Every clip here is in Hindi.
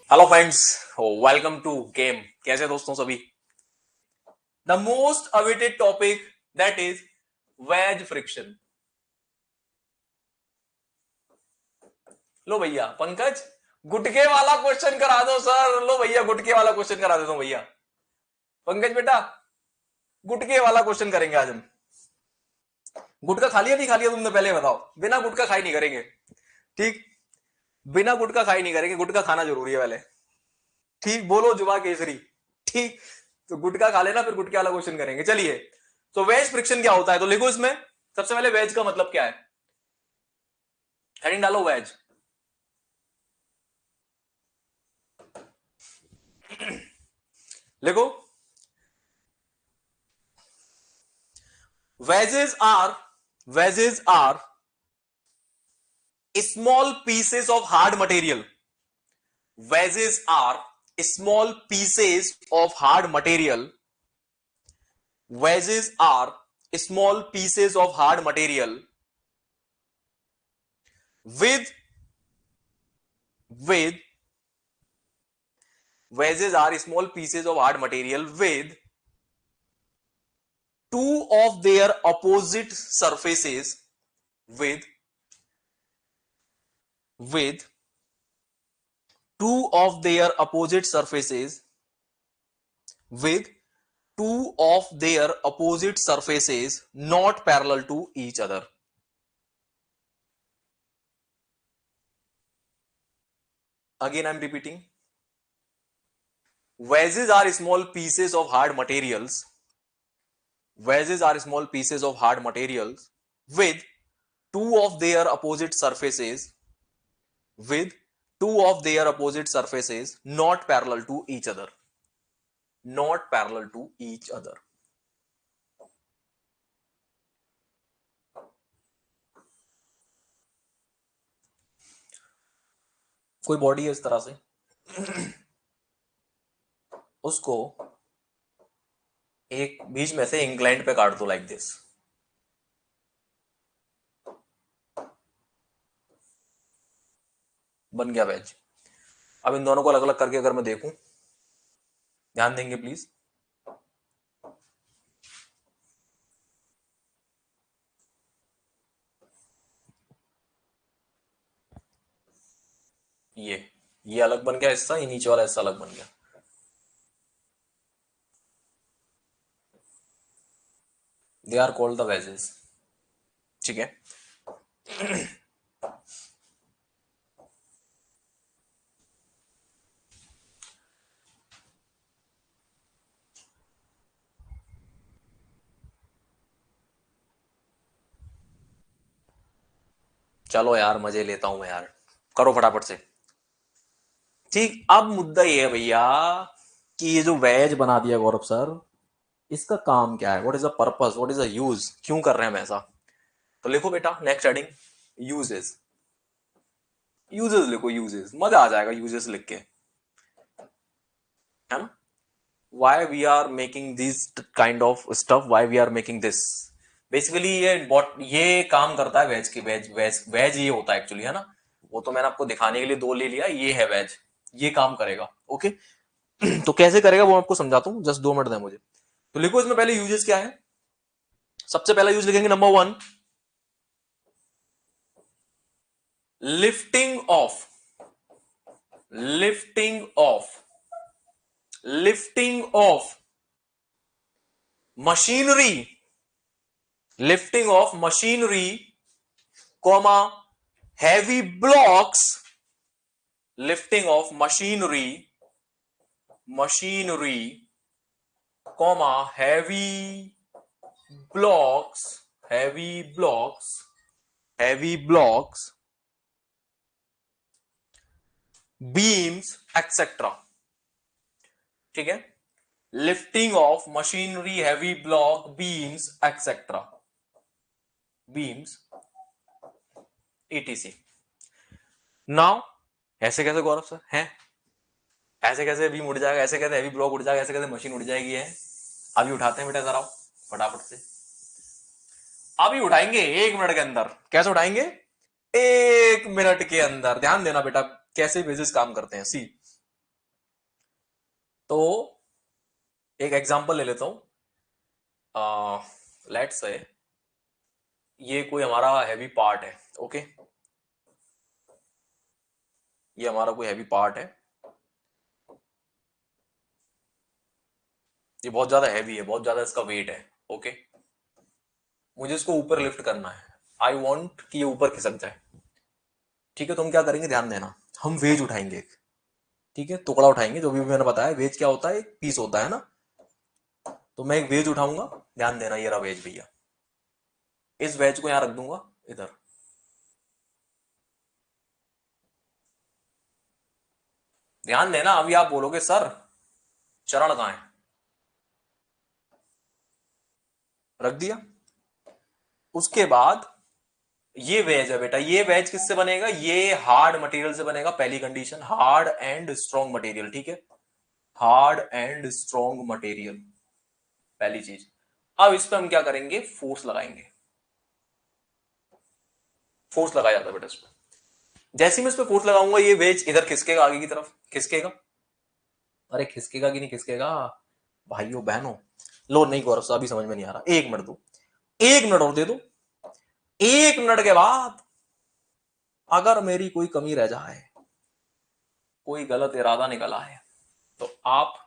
Hello friends, welcome to game. कैसे दोस्तों सभी? The most awaited topic that is wedge friction. लो भैया पंकज, गुटके वाला क्वेश्चन करा दो सर। लो भैया गुटके वाला क्वेश्चन करा देता हूं भैया। पंकज बेटा, गुटके वाला क्वेश्चन करेंगे आज हम। गुटका खा लिया नहीं खा लिया तुमने पहले बताओ। बिना गुटका खाई नहीं करेंगे, ठीक? बिना गुटका खाई नहीं करेंगे, गुटका खाना जरूरी है पहले। ठीक बोलो जुबा केसरी। ठीक, तो गुटका खा लेना फिर गुटके वाला क्वेश्चन करेंगे। चलिए, तो वेज फ्रिक्शन क्या होता है तो लिखो इसमें। सबसे पहले वेज का मतलब क्या है, हेडिंग डालो वेज। लिखो, wedges are wedges are small pieces of hard material. Wedges are small pieces of hard material. wedges are small pieces of hard material with with wedges are small pieces of hard material with two of their opposite surfaces with two of their opposite surfaces with two of their opposite surfaces not parallel to each other. Again I am repeating, wedges are small pieces of hard materials. Wedges are small pieces of hard materials with two of their opposite surfaces with two of their opposite surfaces not parallel to each other. Not parallel to each other. कोई बॉडी है इस तरह से, उसको एक बीच में से इंक्लाइंड पे काट दो लाइक दिस। बन गया वेज। अब इन दोनों को अलग अलग करके अगर मैं देखूं, ध्यान देंगे प्लीज। ये अलग बन गया हिस्सा, ये नीचे वाला हिस्सा अलग बन गया। They are called the wedges. ठीक है, चलो यार मजे लेता हूं मैं यार, करो फटाफट से। ठीक, अब मुद्दा ये है भैया कि ये जो वेज बना दिया गौरव सर, इसका काम क्या है? What is the purpose, what is the use, क्यों कर रहे हैं हम ऐसा? तो लिखो बेटा नेक्स्ट हेडिंग, यूजेस। यूजेस लिखो, यूजेस, मजा आ जाएगा यूजेस लिख के, है ना? Why we are making this kind of stuff, why we are making this. Basically ये काम करता है वेज की, वेज वेज वेज ये होता है एक्चुअली, है ना? वो तो मैंने आपको दिखाने के लिए दो ले लिया, ये है वेज, ये काम करेगा। ओके, तो कैसे करेगा वो आपको समझाता हूं, जस्ट 2 मिनट दें मुझे। तो लिखो इसमें पहले यूजेस क्या है। सबसे पहला यूज लिखेंगे number 1, lifting of lifting of lifting of machinery. Lifting of machinery comma heavy blocks. Lifting of machinery comma blocks heavy blocks heavy blocks beams etcetera. ठीक है, lifting of machinery heavy block beams etcetera, beams etc। Now ऐसे कैसे गौरव सर हैं? ऐसे कैसे बीम उड़ जाएगा, ऐसे कैसे हैवी ब्लॉक उड़ जाएगा, ऐसे कैसे मशीन उड़ जाएगी? है, अभी उठाते हैं बेटा, जरा फटाफट से। अभी उठाएंगे 1 मिनट के अंदर। कैसे उठाएंगे? 1 मिनट के अंदर। ध्यान देना बेटा कैसे बेसिस काम करते हैं। सी, तो एक एग्जांपल ले लेता हूं, लेट्स से ये कोई हमारा हैवी पार्ट है, ओके, ये हमारा कोई हैवी पार्ट है, ये बहुत ज्यादा हैवी है, बहुत ज्यादा इसका वेट है, ओके, मुझे इसको ऊपर लिफ्ट करना है, आई वॉन्ट कि ये ऊपर खिसक जाए। ठीक है, तो हम क्या करेंगे, ध्यान देना, हम वेज उठाएंगे एक, ठीक है, टुकड़ा उठाएंगे, जो भी मैंने बताया, वेज क्या होता है, एक पीस होता है ना, तो मैं एक वेज उठाऊंगा, ध्यान देना, ये रहा वेज भैया, इस वेज को यहां रख दूंगा इधर, ध्यान देना, अभी आप बोलोगे सर चरण कहां है, रख दिया, उसके बाद ये वेज है बेटा, ये वेज किससे बनेगा, ये हार्ड मटेरियल से बनेगा, पहली condition, hard and strong material, ठीक है, हार्ड एंड स्ट्रॉन्ग मटेरियल, पहली चीज। अब इस पे हम क्या करेंगे, फोर्स लगाएंगे, फोर्स लगाया जाता है बेटा इस पे, जैसे मैं इस पे फोर्स लगाऊंगा, ये वेज इधर खिसकेगा, आगे की तरफ खिसकेगा, अरे खिसकेगा कि नहीं खिसकेगा, भाइयों बहनों, लो नहीं गौरव अभी समझ में नहीं आ रहा, एक मिनट दो, एक मिनट और दे दो, एक मिनट के बाद अगर मेरी कोई कमी रह जाए, कोई गलत इरादा निकला है, तो आप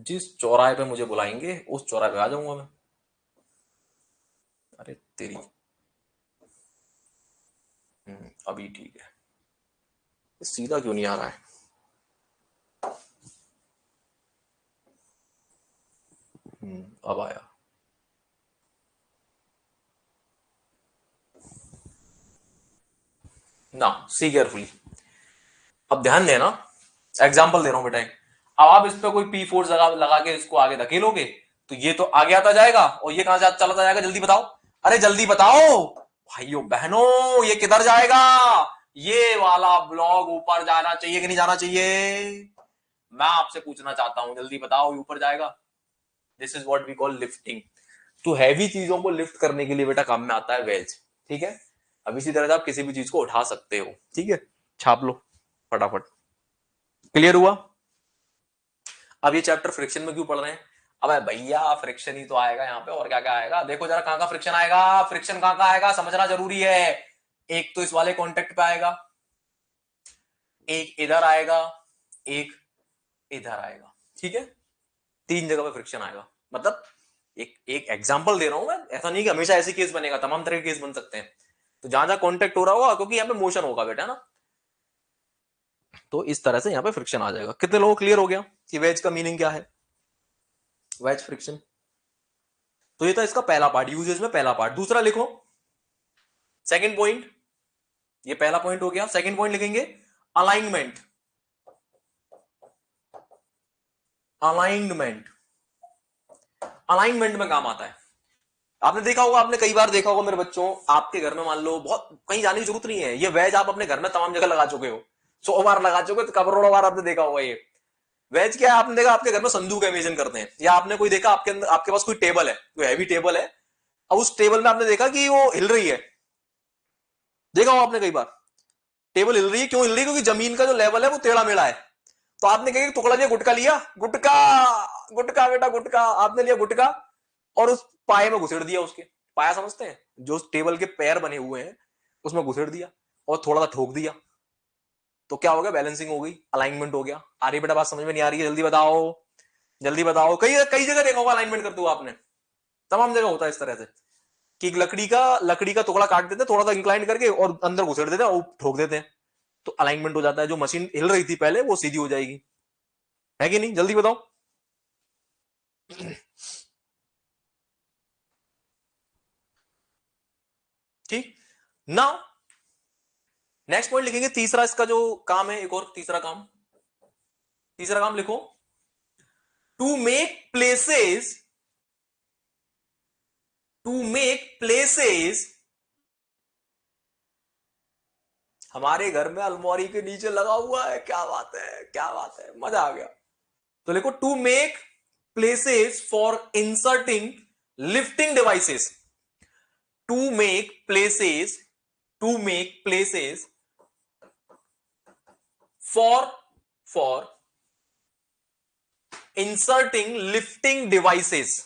जिस चौराहे पे मुझे बुलाएंगे उस चौराहे पे आ जाऊंगा मैं। अरे तेरी, अभी ठीक है, सीधा क्यों नहीं आ रहा है, अब आया, ना सी केयरफुली, अब ध्यान देना, एग्जाम्पल दे रहा हूं बेटा, अब आप इस पे कोई पी फोर्स लगा लगा के इसको आगे धकेलोगे, तो ये तो आगे आता जाएगा, और ये कहां से चला जाएगा, जल्दी बताओ, अरे जल्दी बताओ भाइयों बहनों, ये किधर जाएगा, ये वाला ब्लॉक ऊपर जाना चाहिए कि नहीं जाना चाहिए, मैं आपसे पूछना चाहता हूं, जल्दी बताओ, ये ऊपर जाएगा, this is what we call lifting. तो हैवी चीजों को लिफ्ट करने के लिए बेटा काम में आता है वेज, ठीक है, अब इसी तरह से आप किसी भी चीज को उठा सकते हो, ठीक है, छाप लो फटाफट, क्लियर हुआ। अब ये चैप्टर फ्रिक्शन में क्यों पढ़ रहे हैं, अब भैया फ्रिक्शन ही तो आएगा यहाँ पे, और क्या क्या आएगा, देखो जरा कहां का फ्रिक्शन आएगा, फ्रिक्शन कहां का आएगा समझना जरूरी है, एक तो इस वाले कॉन्टेक्ट पे आएगा, एक इधर आएगा, एक इधर आएगा, ठीक है, तीन जगह पे फ्रिक्शन आएगा, मतलब एक एक एग्जांपल दे रहा हूं मैं, ऐसा नहीं कि हमेशा ऐसी केस बनेगा, तमाम तरह के केस बन सकते हैं, तो जहां जहां कॉन्टेक्ट हो रहा होगा, क्योंकि यहाँ पे मोशन होगा बेटा ना, तो इस तरह से यहाँ पे फ्रिक्शन आ जाएगा। कितने लोगों को क्लियर हो गया कि वेज का मीनिंग क्या है, वेज फ्रिक्शन। तो ये था इसका पहला पार्ट, यूजेस में पहला पार्ट। दूसरा लिखो, सेकंड पॉइंट, ये पहला पॉइंट हो गया, सेकंड पॉइंट लिखेंगे अलाइनमेंट, अलाइनमेंट, अलाइनमेंट में काम आता है। आपने देखा होगा, आपने कई बार देखा होगा मेरे बच्चों, आपके घर में मान लो, बहुत कहीं जाने की जरूरत नहीं है, ये वेज आप अपने घर में तमाम जगह लगा चुके हो, 100 बार लगा चुके हो, तो करोड़ों बार आपने देखा होगा ये वेज क्या है। आपने देखा आपके घर में संदूक इमेजिन करते हैं, या आपने कोई देखा आपके अंदर, आपके पास कोई टेबल है, कोई हैवी टेबल है, अब उस टेबल में आपने देखा कि वो हिल रही है, देखा हो आपने कई बार, टेबल हिल रही है, क्यों हिल रही है, क्योंकि जमीन का जो लेवल है वो टेढ़ा मेढ़ा है, तो आपने कहा टुकड़ा लिया, गुटका लिया, गुटका, गुटका बेटा गुटका, आपने लिया गुटका, और उस पाए में घुसेड़ दिया, उसके पाया समझते हैं, जो टेबल के पैर बने हुए हैं उसमें घुसेड़ दिया, और थोड़ा सा ठोक दिया, तो क्या हो गया, बैलेंसिंग हो गई, अलाइनमेंट हो गया। आ रही बेटा बात, समझ में नहीं आ रही है, जल्दी बताओ, जल्दी बताओ, कई कई जगह देखा होगा अलाइनमेंट करते हुए आपने, तमाम जगह होता है इस तरह से, कि लकड़ी का टुकड़ा काट देते हैं, थोड़ा सा इंक्लाइन करके, और अंदर घुसेड़ देते हैं और ठोक देते हैं, तो अलाइनमेंट हो जाता है, जो मशीन हिल रही थी पहले वो सीधी हो जाएगी, है कि नहीं, जल्दी बताओ। ठीक ना, नेक्स्ट पॉइंट लिखेंगे, तीसरा इसका जो काम है, एक और तीसरा काम, तीसरा काम लिखो, to make places, to make places, हमारे घर में अलमारी के नीचे लगा हुआ है, क्या बात है, क्या बात है, मजा आ गया। तो लिखो, to make places for inserting lifting devices, to make places, to make places for, for inserting lifting devices,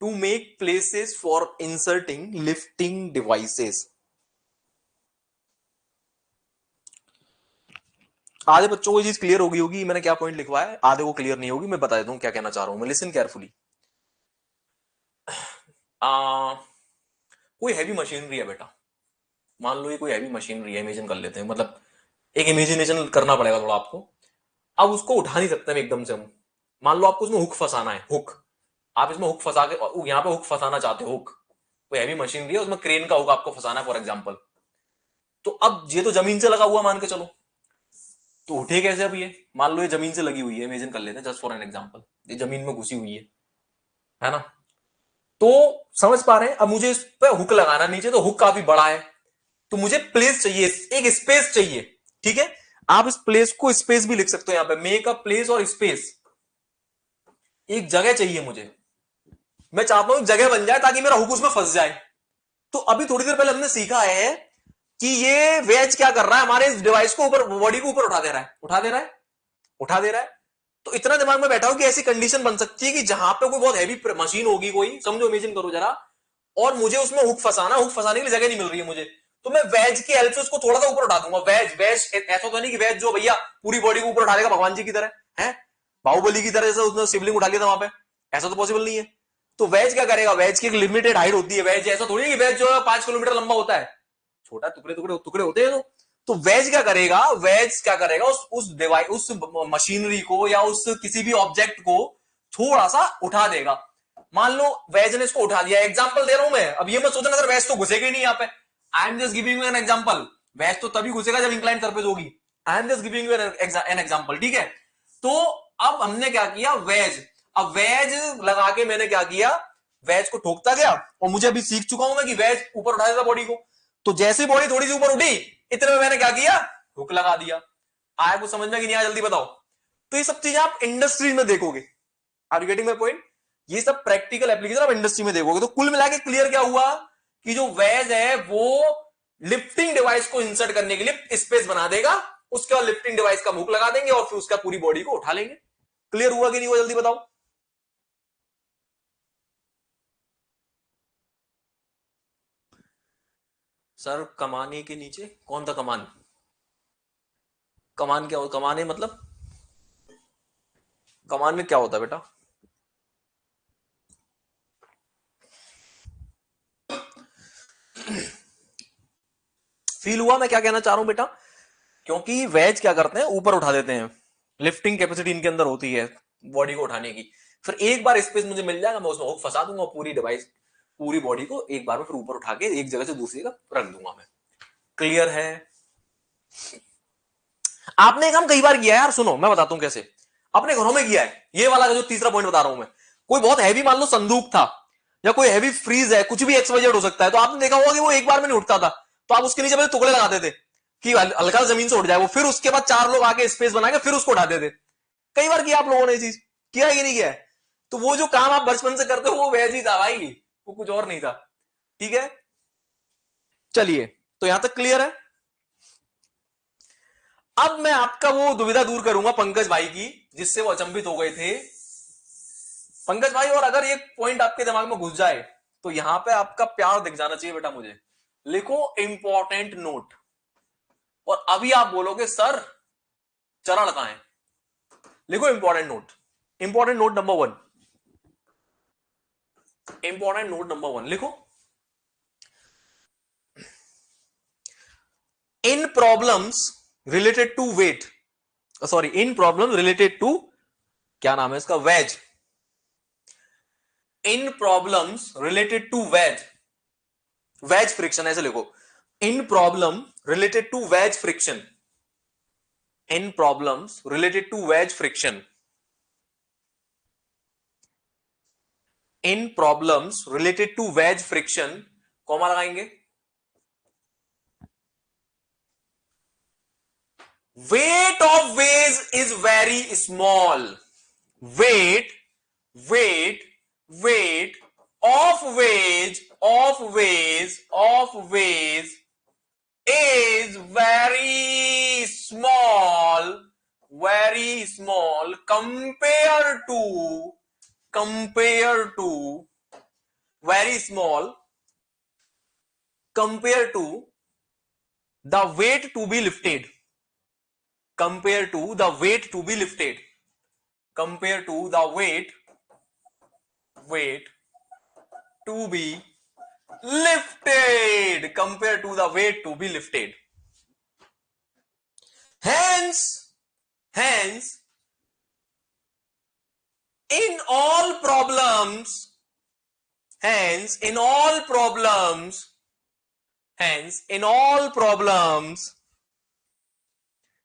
to make places for inserting lifting devices. आधे बच्चों को ये चीज क्लियर होगी होगी मैंने क्या पॉइंट लिखवा है, आधे को क्लियर नहीं होगी। मैं बता देता हूं क्या कहना चाह रहा हूं मैं, लिसन केयरफुली। कोई हैवी मशीनरी है बेटा, मान लो ये कोई हैवी मशीनरी है, इमेजिन कर लेते हैं, मतलब एक इमेजिनेशन करना पड़ेगा थोड़ा आपको। अब उसको उठा नहीं सकते हम एकदम से हम। मान लो आपको उसमें हुक फंसाना है, हुक, आप इसमें हुक फंसा के यहां पे हुक फंसाना चाहते हो, हुक, कोई हैवी मशीनरी है उसमें क्रेन का हुक आपको फंसाना है फॉर एग्जांपल। तो अब ये तो जमीन से लगा हुआ मान के चलो, तो उठे कैसे अब ये? मान लो ये जमीन से लगी हुई है, इमेजिन कर लेते हैं जस्ट फॉर एन एग्जांपल, ये जमीन में घुसी हुई है ना? तो समझ पा रहे हैं? अब मुझे इस पे हुक लगाना नीचे, तो हुक काफी बड़ा है, तो मुझे प्लेस चाहिए, एक स्पेस चाहिए। ठीक है, आप इस प्लेस को स्पेस भी लिख सकते हो यहां पे, मेक अ प्लेस और स्पेस, एक जगह चाहिए मुझे। मैं चाहता हूं एक जगह बन जाए ताकि मेरा हुक उसमें फंस जाए। तो अभी थोड़ी देर पहले हमने सीखा है कि ये वेज क्या कर रहा है, हमारे इस डिवाइस को ऊपर, बॉडी को ऊपर उठा दे रहा है, उठा दे रहा है, उठा दे रहा है। तो इतना दिमाग में बैठा हो कि ऐसी कंडीशन बन सकती है कि जहां पे कोई बहुत हैवी मशीन होगी कोई, समझो, इमेजिन करो जरा, और मुझे उसमें हुक फंसाना, हुक फंसाने के लिए जगह नहीं मिल रही है मुझे, तो मैं वेज की हेल्प से उसको थोड़ा सा ऊपर उठा दूंगा। वेज, वेज ऐसा तो नहीं कि वेज जो भैया पूरी बॉडी को ऊपर उठा देगा भगवान जी की तरह है, बाहुबली की तरह जैसे उसने शिवलिंग उठा लिया था वहां पे, ऐसा तो पॉसिबल नहीं है। तो वेज क्या करेगा, वेज की एक लिमिटेड हाइट होती है, वेज ऐसा थोड़ी है कि वेज जो है 5 किलोमीटर लंबा होता है, छोटा टुकड़े टुकड़े टुकड़े होते हैं। तो वेज क्या करेगा, वेज क्या करेगा, उस डिवाइस, उस मशीनरी को या उस किसी भी ऑब्जेक्ट को थोड़ा सा उठा देगा। मान लो वेज ने इसको उठा दिया, एग्जांपल दे रहा हूं मैं, अब ये मत सोचना सर वेज तो घुसेगा ही नहीं यहाँ पे, I am just giving you an example. Wedge तो तभी घुसेगा जब इंक्लाइन सरफेस होगी, I am just giving you an example, ठीक है? तो अब हमने क्या किया, वेज, अब वेज लगा के मैंने क्या किया, वेज को ठोकता गया, और मुझे अभी सीख चुका हूं मैं कि वेज ऊपर उठा देता बॉडी को। तो जैसे बॉडी थोड़ी सी ऊपर उठी, इतने में मैंने क्या किया, हुक लगा दिया। आया कुछ समझ में कि नहीं आया, जल्दी बताओ। तो ये सब चीजें आप इंडस्ट्री में देखोगे, are you getting my point? ये सब प्रैक्टिकल एप्लीकेशन आप इंडस्ट्री में देखोगे। तो कुल मिला के क्लियर क्या हुआ कि जो वेज है वो लिफ्टिंग डिवाइस को इंसर्ट करने के लिए स्पेस बना देगा, उसके बाद लिफ्टिंग डिवाइस का मुख लगा देंगे और फिर उसका पूरी बॉडी को उठा लेंगे। क्लियर हुआ कि नहीं हुआ, जल्दी बताओ। सर कमाने के नीचे कौन था कमान? कमान क्या हो, कमाने मतलब कमान में क्या होता है बेटा? फील हुआ मैं क्या कहना चाह रहा हूं बेटा? क्योंकि वेज क्या करते हैं, ऊपर उठा देते हैं, लिफ्टिंग कैपेसिटी इनके अंदर होती है बॉडी को उठाने की। फिर एक बार स्पेस मुझे मिल जाएगा, मैं उसमें हुक फंसा दूंगा, पूरी डिवाइस, पूरी बॉडी को एक बार में फिर ऊपर उठा के एक जगह से दूसरी जगह रख दूंगा मैं। क्लियर है? आपने एक काम कई बार किया है यार, सुनो मैं बताता हूं कैसे। अपने घरों में किया है ये वाला जो तीसरा पॉइंट बता रहा हूं मैं। कोई बहुत हैवी मान लो संदूक था, या कोई हैवी फ्रीज है, कुछ भी एक्सवाइजेड हो सकता है, तो आपने देखा होगा कि वो एक बार में नहीं उठता था, तो आप उसके नीचे पहले टुकड़े लगाते थे कि हल्का जमीन से उठ जाए वो, फिर उसके बाद 4 लोग आके स्पेस बना के फिर उसको उठाते थे। कई बार किया आप लोगों ने चीज, किया है कि नहीं किया है? तो वो जो काम आप बचपन से करते हो वो वैसे ही था भाई, वो कुछ और नहीं था। ठीक है, चलिए, तो यहां तक क्लियर है। अब मैं आपका वो दुविधा दूर करूंगा पंकज भाई की, जिससे वो अचंभित हो गए थे पंकज भाई। और अगर ये पॉइंट आपके दिमाग में घुस जाए तो यहां पे आपका प्यार दिख जाना चाहिए बेटा मुझे। लिखो इंपॉर्टेंट नोट, और अभी आप बोलोगे सर चरण कहां है। लिखो important note, important note number 1, important note number 1 लिखो। In problems related to weight, sorry, in problem related to, क्या नाम है इसका, wedge, in problems related to wedge, wedge friction ऐसे लिखो, in problem related to wedge friction, in problems related to wedge friction, in problems related to wedge friction, comma लगाएंगे, weight of vase is very small, weight, weight, weight of vase, of vase, of vase is very small, very small compare to very small, compare to the weight to be lifted, compare to the weight to be lifted, compare to the weight to be lifted, compared to the weight to be lifted. Hence in all problems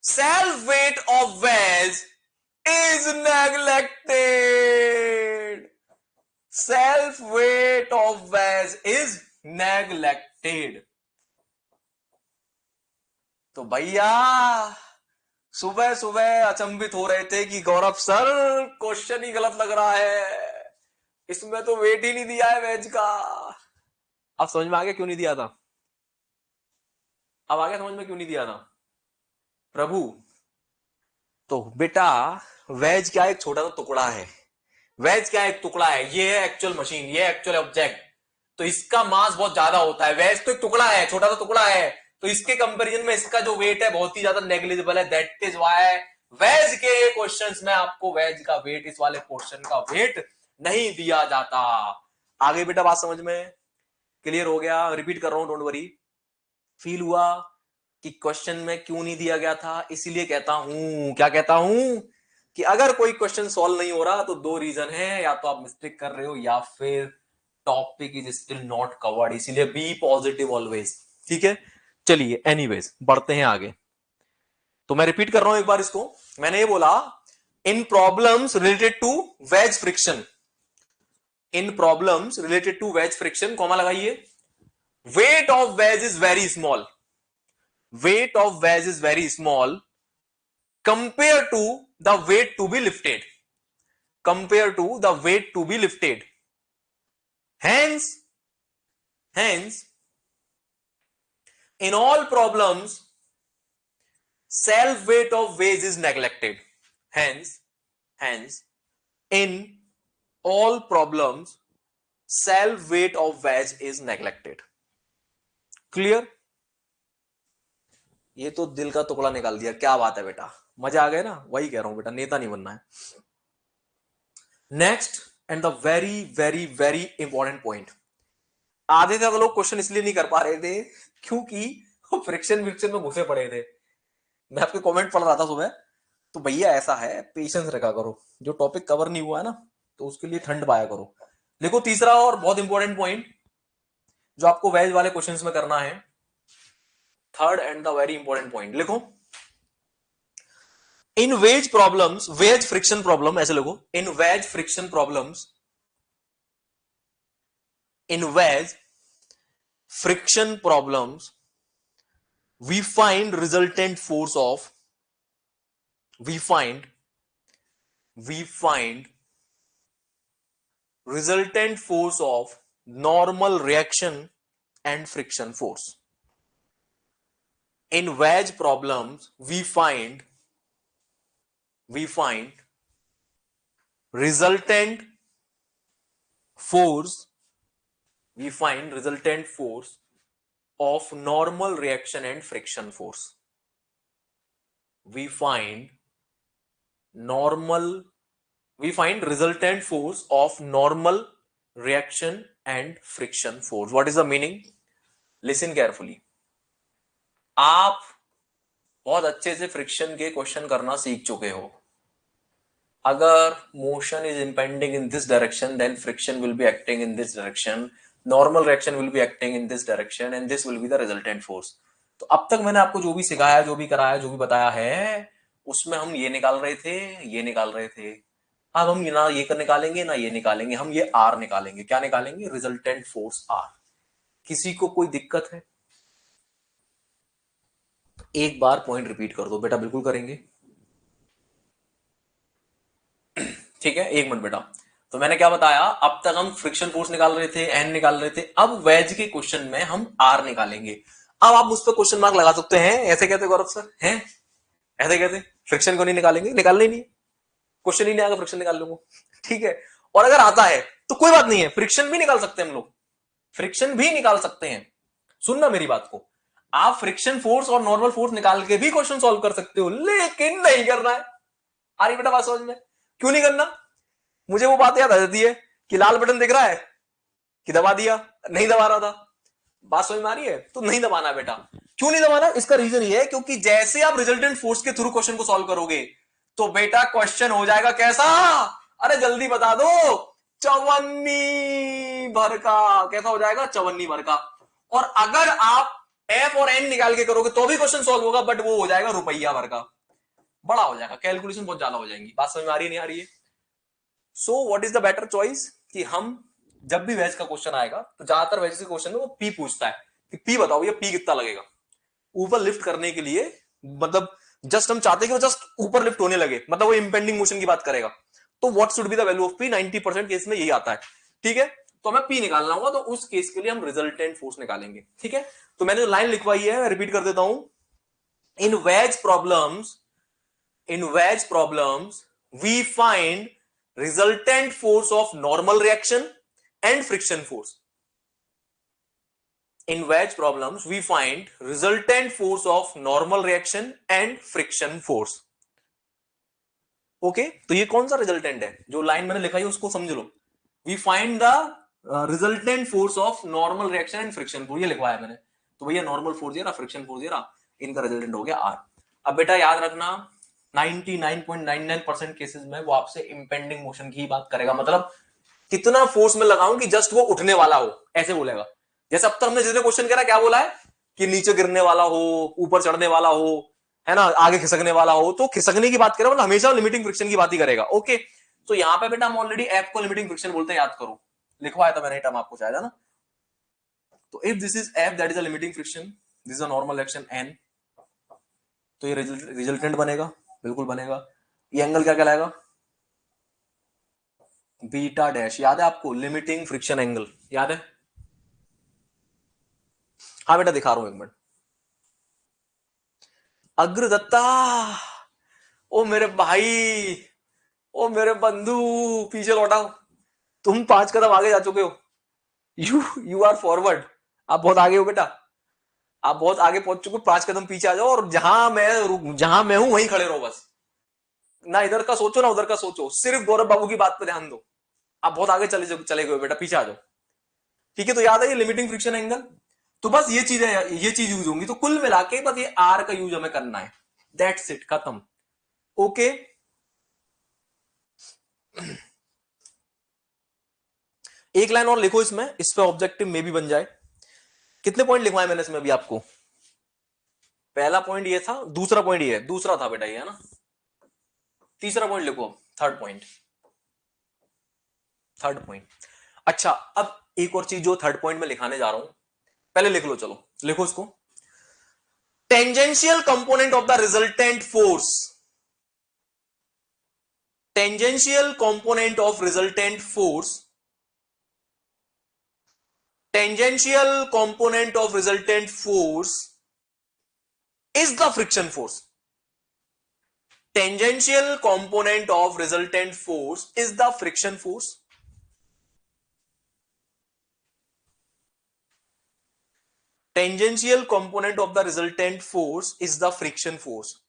self weight of wedge is neglected. Self weight of wedge is neglected. तो भैया सुबह सुबह अचंभित हो रहे थे कि गौरव सर क्वेश्चन ही गलत लग रहा है, इसमें तो वेट ही नहीं दिया है वेज का। अब समझ में आ गया क्यों नहीं दिया था? अब आ गया समझ में क्यों नहीं दिया था प्रभु? तो बेटा वेज क्या एक छोटा सा टुकड़ा है, वेज क्या एक टुकड़ा है, ये है एक्चुअल मशीन, ये एक्चुअल ऑब्जेक्ट, तो इसका मास बहुत ज्यादा होता है। वेज तो एक टुकड़ा है, छोटा सा टुकड़ा है, तो इसके कंपैरिजन में इसका जो वेट है बहुत ही ज्यादा नेग्लिजिबल है। दैट इज व्हाई वेज के क्वेश्चंस में आपको वेज का वेट, इस वाले पोर्शन का वेट नहीं दिया जाता। आगे बेटा बात समझ में क्लियर हो गया? रिपीट कर रहा हूं, डोंट वरी। फील हुआ कि क्वेश्चन में क्यों नहीं दिया गया था? इसलिए कहता हूं, क्या कहता हूं कि अगर कोई क्वेश्चन सॉल्व नहीं हो रहा तो दो रीजन है, या तो आप मिस्टेक कर रहे हो या फिर topic is still not covered. इसीलिए बी पॉजिटिव ऑलवेज, ठीक है? चलिए एनीवेज बढ़ते हैं आगे। तो मैं रिपीट कर रहा हूं एक बार इसको। मैंने ये बोला in problems related to wedge friction, in problems related to wedge friction, comma लगाइए, weight of wedge is very small, weight of wedge is very small compared to the weight to be lifted, compared to the weight to be lifted. Hence in all problems self weight of wedge is neglected. Hence in all problems self weight of wedge is neglected. Clear? ये तो दिल का टुकड़ा निकाल दिया, क्या बात है बेटा, मजा आ गया ना? वही कह रहा हूं बेटा, नेता नहीं बनना है। Next and the very very very important point, आधे ज्यादा लोग क्वेश्चन इसलिए नहीं कर पा रहे थे क्योंकि फ्रिक्शन में घुसे पड़े थे। मैं आपके कमेंट पढ़ रहा था सुबह, तो भैया ऐसा है, पेशेंस रखा करो, जो टॉपिक कवर नहीं हुआ है ना तो उसके लिए ठंड पाया करो। देखो तीसरा और बहुत इंपॉर्टेंट पॉइंट जो आपको वेज वाले क्वेश्चंस में करना है, third and the very important point लिखो, in wedge problems, wedge friction problem ऐसे लिखो, in wedge friction problems, in wedge friction problems we find resultant force of, we find resultant force of normal reaction and friction force. In wedge problems we find resultant force, of normal reaction and friction force. We find resultant force of normal reaction and friction force. What is the meaning? Listen carefully. आप बहुत अच्छे से फ्रिक्शन के क्वेश्चन करना सीख चुके हो। अगर motion is impending in this direction then friction will be acting in this direction, normal reaction will be acting in this direction and this will be the resultant force. तो अब तक मैंने आपको जो भी सिखाया, जो भी कराया, जो भी बताया है, उसमें हम ये निकाल रहे थे, ये निकाल रहे थे। अब हम ना ये कर निकालेंगे ना ये निकालेंगे, हम ये आर निकालेंगे। क्या निकालेंगे? Resultant force R. किसी को कोई दिक्कत है? एक बार पॉइंट रिपीट कर दो बेटा, बिल्कुल करेंगे, ठीक है? एक मिनट बेटा। तो मैंने क्या बताया, अब तक हम फ्रिक्शन फोर्स निकाल रहे थे, एन निकाल रहे थे, अब वेज के क्वेश्चन में हम आर निकालेंगे। अब आप उस पर क्वेश्चन मार्क लगा सकते हैं, ऐसे कहते गौरव सर हैं, ऐसे कहते फ्रिक्शन को नहीं निकालेंगे, निकालना ही नहीं, क्वेश्चन ही नहीं आएगा, फ्रिक्शन निकाल लूंगा, ठीक है। और अगर आता है तो कोई बात नहीं है, फ्रिक्शन भी निकाल सकते हैं हम लोग, फ्रिक्शन भी निकाल सकते हैं। सुनना मेरी बात को, आप फ्रिक्शन फोर्स और नॉर्मल फोर्स निकाल के भी क्वेश्चन सॉल्व कर सकते हो, लेकिन नहीं करना है। आ रही बेटा बात समझ में? क्यों नहीं करना? मुझे वो बात याद आ जाती है कि लाल बटन दिख रहा है कि दबा दिया, नहीं दबा रहा था, बात समझ में आ रही है? तो नहीं दबाना बेटा। क्यों नहीं दबाना? इसका रीजन ये है क्योंकि जैसे आप रिजल्टेंट फोर्स के थ्रू क्वेश्चन को सॉल्व करोगे तो बेटा क्वेश्चन हो जाएगा कैसा? अरे जल्दी बता दो, चवन्नी भर का। कैसा हो जाएगा? चवन्नी भर का। और अगर आप एफ और एन निकाल के करोगे तो भी क्वेश्चन सॉल्व होगा, बट वो हो जाएगा रुपया भर का, बड़ा हो जाएगा, कैलकुलेशन बहुत ज्यादा हो जाएंगी। बात समझ में आ रही है नहीं आ रही है? So what is the better choice कि हम जब भी वेज का क्वेश्चन आएगा तो ज्यादातर वेज के क्वेश्चन में वो पी पूछता है कि पी बताओ भैया, पी कितना लगेगा ऊपर लिफ्ट करने के लिए। मतलब जस्ट हम चाहते हैं कि वो जस्ट ऊपर लिफ्ट होने लगे, मतलब वो इंपेंडिंग मोशन की बात करेगा। तो what should be the value of P? 90% case में यही आता है, ठीक है। तो हमें पी निकालना होगा, तो उस केस के लिए हम रिजल्टेंट फोर्स निकालेंगे, ठीक है। तो मैंने जो लाइन लिखवाई है रिपीट कर देता हूं। इन wedge problems we find resultant force of normal reaction and friction force. In wedge problems we find resultant force of normal reaction and friction force. Okay तो ये कौन सा रिजल्टेंट है? जो लाइन मैंने लिखा है उसको समझ लो। We find the resultant force of normal reaction and friction force, ये लिखवाया मैंने। तो भैया नॉर्मल फोर्स ये रहा, फ्रिक्शन फोर्स ये रहा, इनका रिजल्टेंट हो गया आर। अब बेटा याद रखना 99.99% केसेस में वो आपसे इंपेंडिंग मोशन की ही बात करेगा, मतलब कितना फोर्स में लगाऊं कि जस्ट वो उठने वाला हो, ऐसे बोलेगा। जैसे अब तक हमने जितने क्वेश्चन करा क्या बोला है कि नीचे गिरने वाला हो, ऊपर चढ़ने वाला हो, है ना, आगे खिसकने वाला हो। तो खिसकने की बात करेगा मतलब हमेशा लिमिटिंग फ्रिक्शन की बात ही करेगा। ओके तो यहां पे बेटा हम ऑलरेडी एफ को लिमिटिंग फ्रिक्शन बोलते हैं, याद करो, लिखवाया था मैंने टर्म आपको शायद, है ना। तो if this is F that is a limiting friction, this is a normal action N, तो ये रिजल्टेंट बनेगा, बिल्कुल बनेगा। ये एंगल क्या कहलाएगा? Beta dash. याद है आपको लिमिटिंग फ्रिक्शन एंगल? याद है? हाँ बेटा दिखा रहा हूं एक मिनट। अग्रदत्ता, ओ मेरे भाई, ओ मेरे बंधु, पीछे लौटाओ। तुम 5 कदम आगे जा चुके हो, यू आर फॉरवर्ड। आप बहुत आगे हो बेटा, आप बहुत आगे पहुंच चुके हो। 5 कदम पीछे आ जाओ और जहां मैं हूं वहीं खड़े रहो बस। ना इधर का सोचो ना उधर का सोचो, सिर्फ गौरव बाबू की बात पे ध्यान दो। आप बहुत आगे चले गए बेटा, पीछे आ जाओ, ठीक है। तो याद है ये लिमिटिंग फ्रिक्शन एंगल। तो बस ये चीज यूज होंगी। तो कुल मिला के बस ये आर का यूज हमें करना है, दैट्स इट, खत्म। ओके एक लाइन और लिखो इसमें, इस पे ऑब्जेक्टिव में भी बन जाए। कितने पॉइंट लिखवाए मैंने इसमें अभी आपको? पहला पॉइंट ये था, दूसरा पॉइंट ये है, दूसरा था बेटा ये, है ना। तीसरा पॉइंट लिखो, थर्ड पॉइंट, थर्ड पॉइंट। अच्छा अब एक और चीज जो थर्ड पॉइंट में लिखाने जा रहा हूं, पहले लिख लो, चलो लिखो इसको। Tangential component of the resultant force, tangential component of resultant force, tangential component of resultant force is the friction force. Tangential component of resultant force is the friction force. Tangential component of the resultant force is the friction force,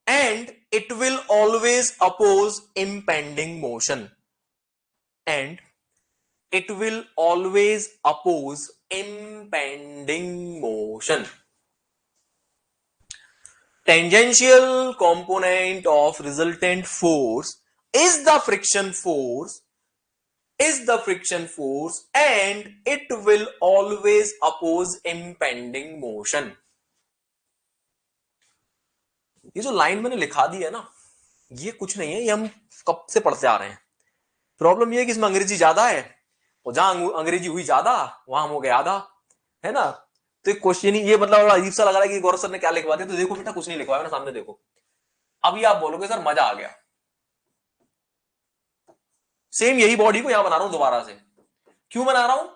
and it will always oppose impending motion, and it will always oppose impending motion. Tangential component of resultant force is the friction force, and it will always oppose impending motion. ये जो लाइन मैंने लिखा दी है ना, ये कुछ नहीं है, ये हम कब से पढ़ते आ रहे हैं। प्रॉब्लम ये है कि इसमें अंग्रेजी ज्यादा है, और जहां अंग्रेजी हुई ज्यादा वहां हम हो गए आधा, है ना। तो क्वेश्चन ही ये मतलब अजीब सा लग रहा है कि गौरव सर ने क्या लिखवा दिया। तो देखो बेटा कुछ नहीं लिखवाया ना, सामने देखो। अभी आप बोलोगे सर मजा आ गया, सेम यही बॉडी को यहां बना रहा हूं दोबारा से। क्यों बना रहा हूं?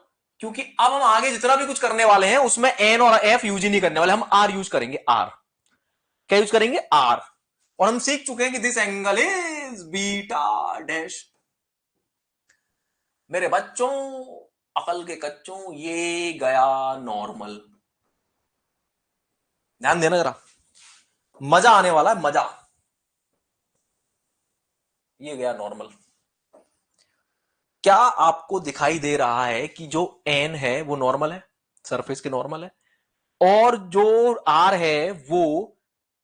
क्योंकि अब हम आगे जितना भी कुछ करने वाले हैं उसमें एन और एफ यूज ही नहीं करने वाले, हम आर यूज करेंगे। आर क्या यूज करेंगे? आर। और हम सीख चुके हैं कि this angle is beta dash. मेरे बच्चों, अकल के कच्चों, ये गया नॉर्मल। ध्यान देना जरा, मजा आने वाला है, मजा। ये गया नॉर्मल। क्या आपको दिखाई दे रहा है कि जो एन है वो नॉर्मल है, सरफेस के नॉर्मल है, और जो आर है वो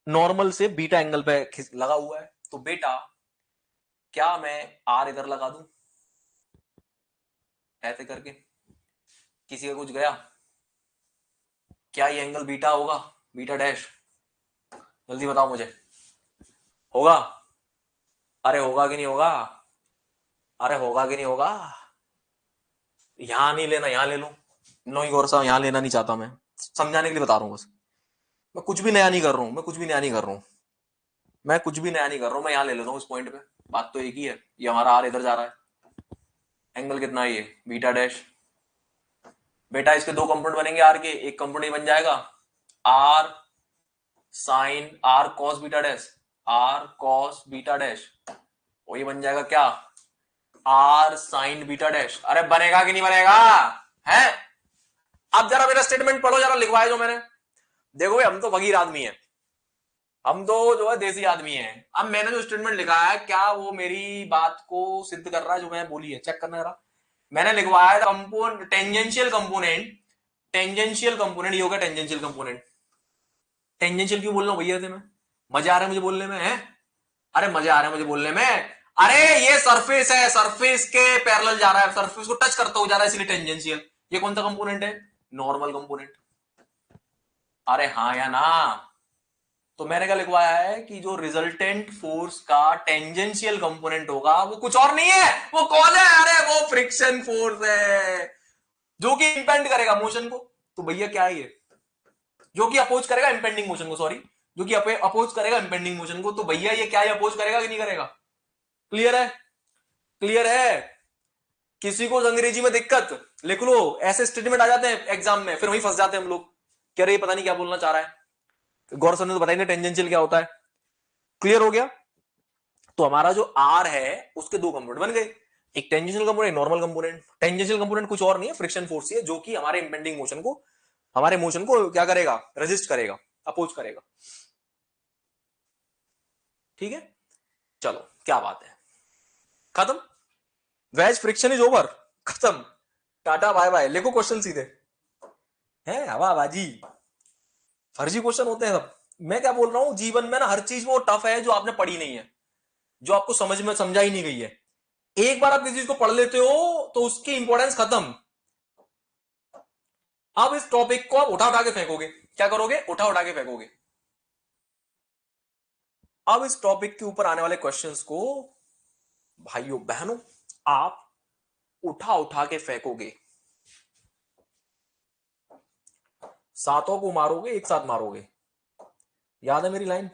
नॉर्मल से बीटा एंगल पे लगा हुआ है? तो बेटा, क्या मैं आर इधर लगा दूं ऐसे करके? किसी का कुछ गया? क्या ये एंगल बीटा होगा, बीटा डैश? जल्दी बताओ मुझे, होगा? अरे होगा कि नहीं होगा? अरे होगा कि नहीं होगा? यहां नहीं लेना, यहां ले लो। नो गौर साहब, यहां लेना नहीं चाहता, मैं समझाने के लिए बता रहा हूं बस। मैं कुछ भी नया नहीं कर रहा हूं, मैं कुछ भी नया नहीं कर रहा हूं, मैं कुछ भी नया नहीं कर रहा हूं। मैं यहां ले लेता हूं इस पॉइंट पे। बात तो एक ही है, ये हमारा आर इधर जा रहा है, एंगल कितना है ये, बीटा डैश। बेटा इसके दो कंपोनेंट बनेंगे आर के, एक कंपोनेंट बन जाएगा R sine R cos beta dash, R cos beta dash. और ये बन जाएगा क्या, आर साइन बीटा डैश। अरे बनेगा कि नहीं बनेगा है? अब जरा मेरा स्टेटमेंट पढ़ो, जरा लिखवाए जो मैंने। देखो भाई, हम तो फकीर आदमी है, हम तो जो है देसी आदमी है। अब मैंने जो स्टेटमेंट लिखा है, क्या वो मेरी बात को सिद्ध कर रहा है जो मैं बोली है? चेक करना जरा। मैंने लिखवाया component, tangential component, tangential component, ये होगा टेंजेंशियल कंपोनेंट। टेंजेंशियल क्यों बोल रहा हूं भैया से मैं? मजे आ रहे हैं मुझे बोलने में, है? अरे मजे आ रहे हैं मुझे बोलने में। अरे ये सरफेस है, सरफेस के पैरेलल जा रहा है, सरफेस को टच करता हुआ जा रहा है, इसलिए टेंजेंशियल। ये कौन सा कंपोनेंट है? Normal component. अरे हाँ या ना? तो मैंने क्या लिखवाया है कि जो रिजल्टेंट फोर्स का टेंजेंशियल कंपोनेंट होगा वो कुछ और नहीं है, वो कौन है? अरे वो फ्रिक्शन फोर्स है, जो कि इंपेंड करेगा मोशन को। तो भैया क्या है ये? जो कि अपोज करेगा इंपेंडिंग मोशन को, सॉरी, जो कि अपोज करेगा इंपेंडिंग मोशन को। तो भैया ये क्या है, अपोज करेगा कि नहीं करेगा? क्लियर है? क्लियर है? किसी को अंग्रेजी में दिक्कत? लिख लो, ऐसे स्टेटमेंट आ जाते हैं एग्जाम में, फिर वहीं फंस जाते हैं हम लोग, कह रहे पता नहीं क्या बोलना चाह रहा है। गौर से तो बताएंगे टेंजेंशियल क्या होता है। क्लियर हो गया? तो हमारा जो आर है उसके दो कंपोनेंट बन गए, एक tangential component, normal component. Tangential component कुछ और नहीं है, फ्रिक्शन फोर्स है, जो कि हमारे इंपेंडिंग मोशन को, हमारे मोशन को क्या करेगा, रेजिस्ट करेगा, अपोज करेगा। ठीक है, चलो क्या बात है, खत्म। वेज फ्रिक्शन इज ओवर, खत्म, टाटा बाय बाय। लिखो क्वेश्चन सीधे, है हवाबाजी, फर्जी क्वेश्चन होते हैं सब। मैं क्या बोल रहा हूं, जीवन में ना हर चीज वो टफ है जो आपने पढ़ी नहीं है, जो आपको समझ में समझा ही नहीं गई है। एक बार आप किसी चीज को पढ़ लेते हो तो उसकी इंपॉर्टेंस खत्म। अब इस टॉपिक को आप उठा उठा के फेंकोगे, क्या करोगे, उठा उठा के फेंकोगे। अब इस टॉपिक के ऊपर आने वाले क्वेश्चंस को भाइयों बहनों आप उठा उठा के फेंकोगे, सातों को मारोगे, एक साथ मारोगे। याद है मेरी लाइन?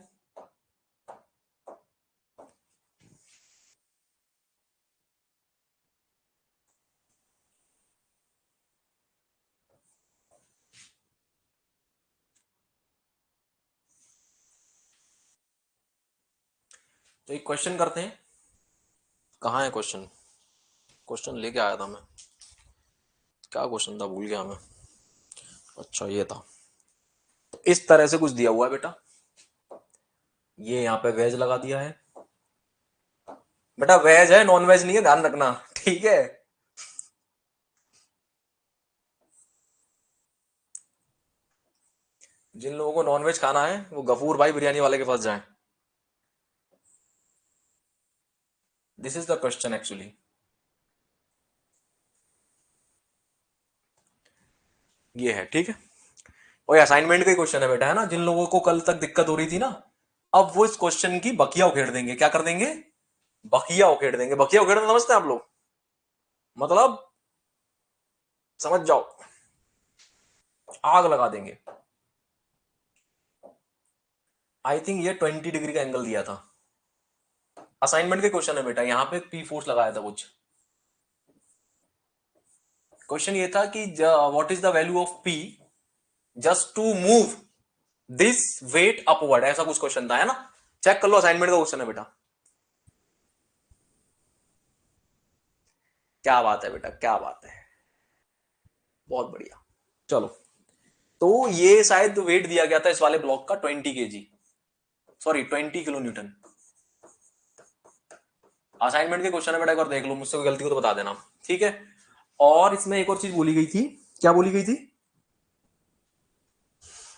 तो एक क्वेश्चन करते हैं। कहां है क्वेश्चन? क्वेश्चन लेके आया था मैं, क्या क्वेश्चन था भूल गया मैं। अच्छा ये था, इस तरह से कुछ दिया हुआ है बेटा, ये यहां पे वेज लगा दिया है। बेटा वेज है, नॉन वेज नहीं है, ध्यान रखना, ठीक है? जिन लोगों को नॉन वेज खाना है वो गफूर भाई बिरयानी वाले के पास जाएं। This is the question actually. ये है, ठीक है? और ये असाइनमेंट का ही क्वेश्चन है बेटा, है ना? जिन लोगों को कल तक दिक्कत हो रही थी ना, अब वो इस क्वेश्चन की बकिया उखेड़ देंगे। क्या कर देंगे? बकिया उखेड़ देंगे। बकिया उखेड़ना समझते हैं आप लोग? मतलब समझ जाओ, आग लगा देंगे। आई थिंक ये 20 डिग्री का एंगल दिया था, असाइनमेंट के क्वेश्चन है बेटा, यहां पे पी फोर्स लगाया था कुछ। क्वेश्चन ये था कि what is the value of P just to move this weight upward, ऐसा कुछ क्वेश्चन था, है ना? चेक कर लो, असाइनमेंट का क्वेश्चन है बेटा। क्या बात है बेटा, क्या बात है, बहुत बढ़िया। चलो, तो ये शायद वेट दिया गया था इस वाले ब्लॉक का 20 kg, सॉरी 20 kN। असाइनमेंट के क्वेश्चन है बेटा, एक बार देख लो, मुझसे कोई गलती हो तो बता देना, ठीक है। और इसमें एक और चीज बोली गई थी, क्या बोली गई थी?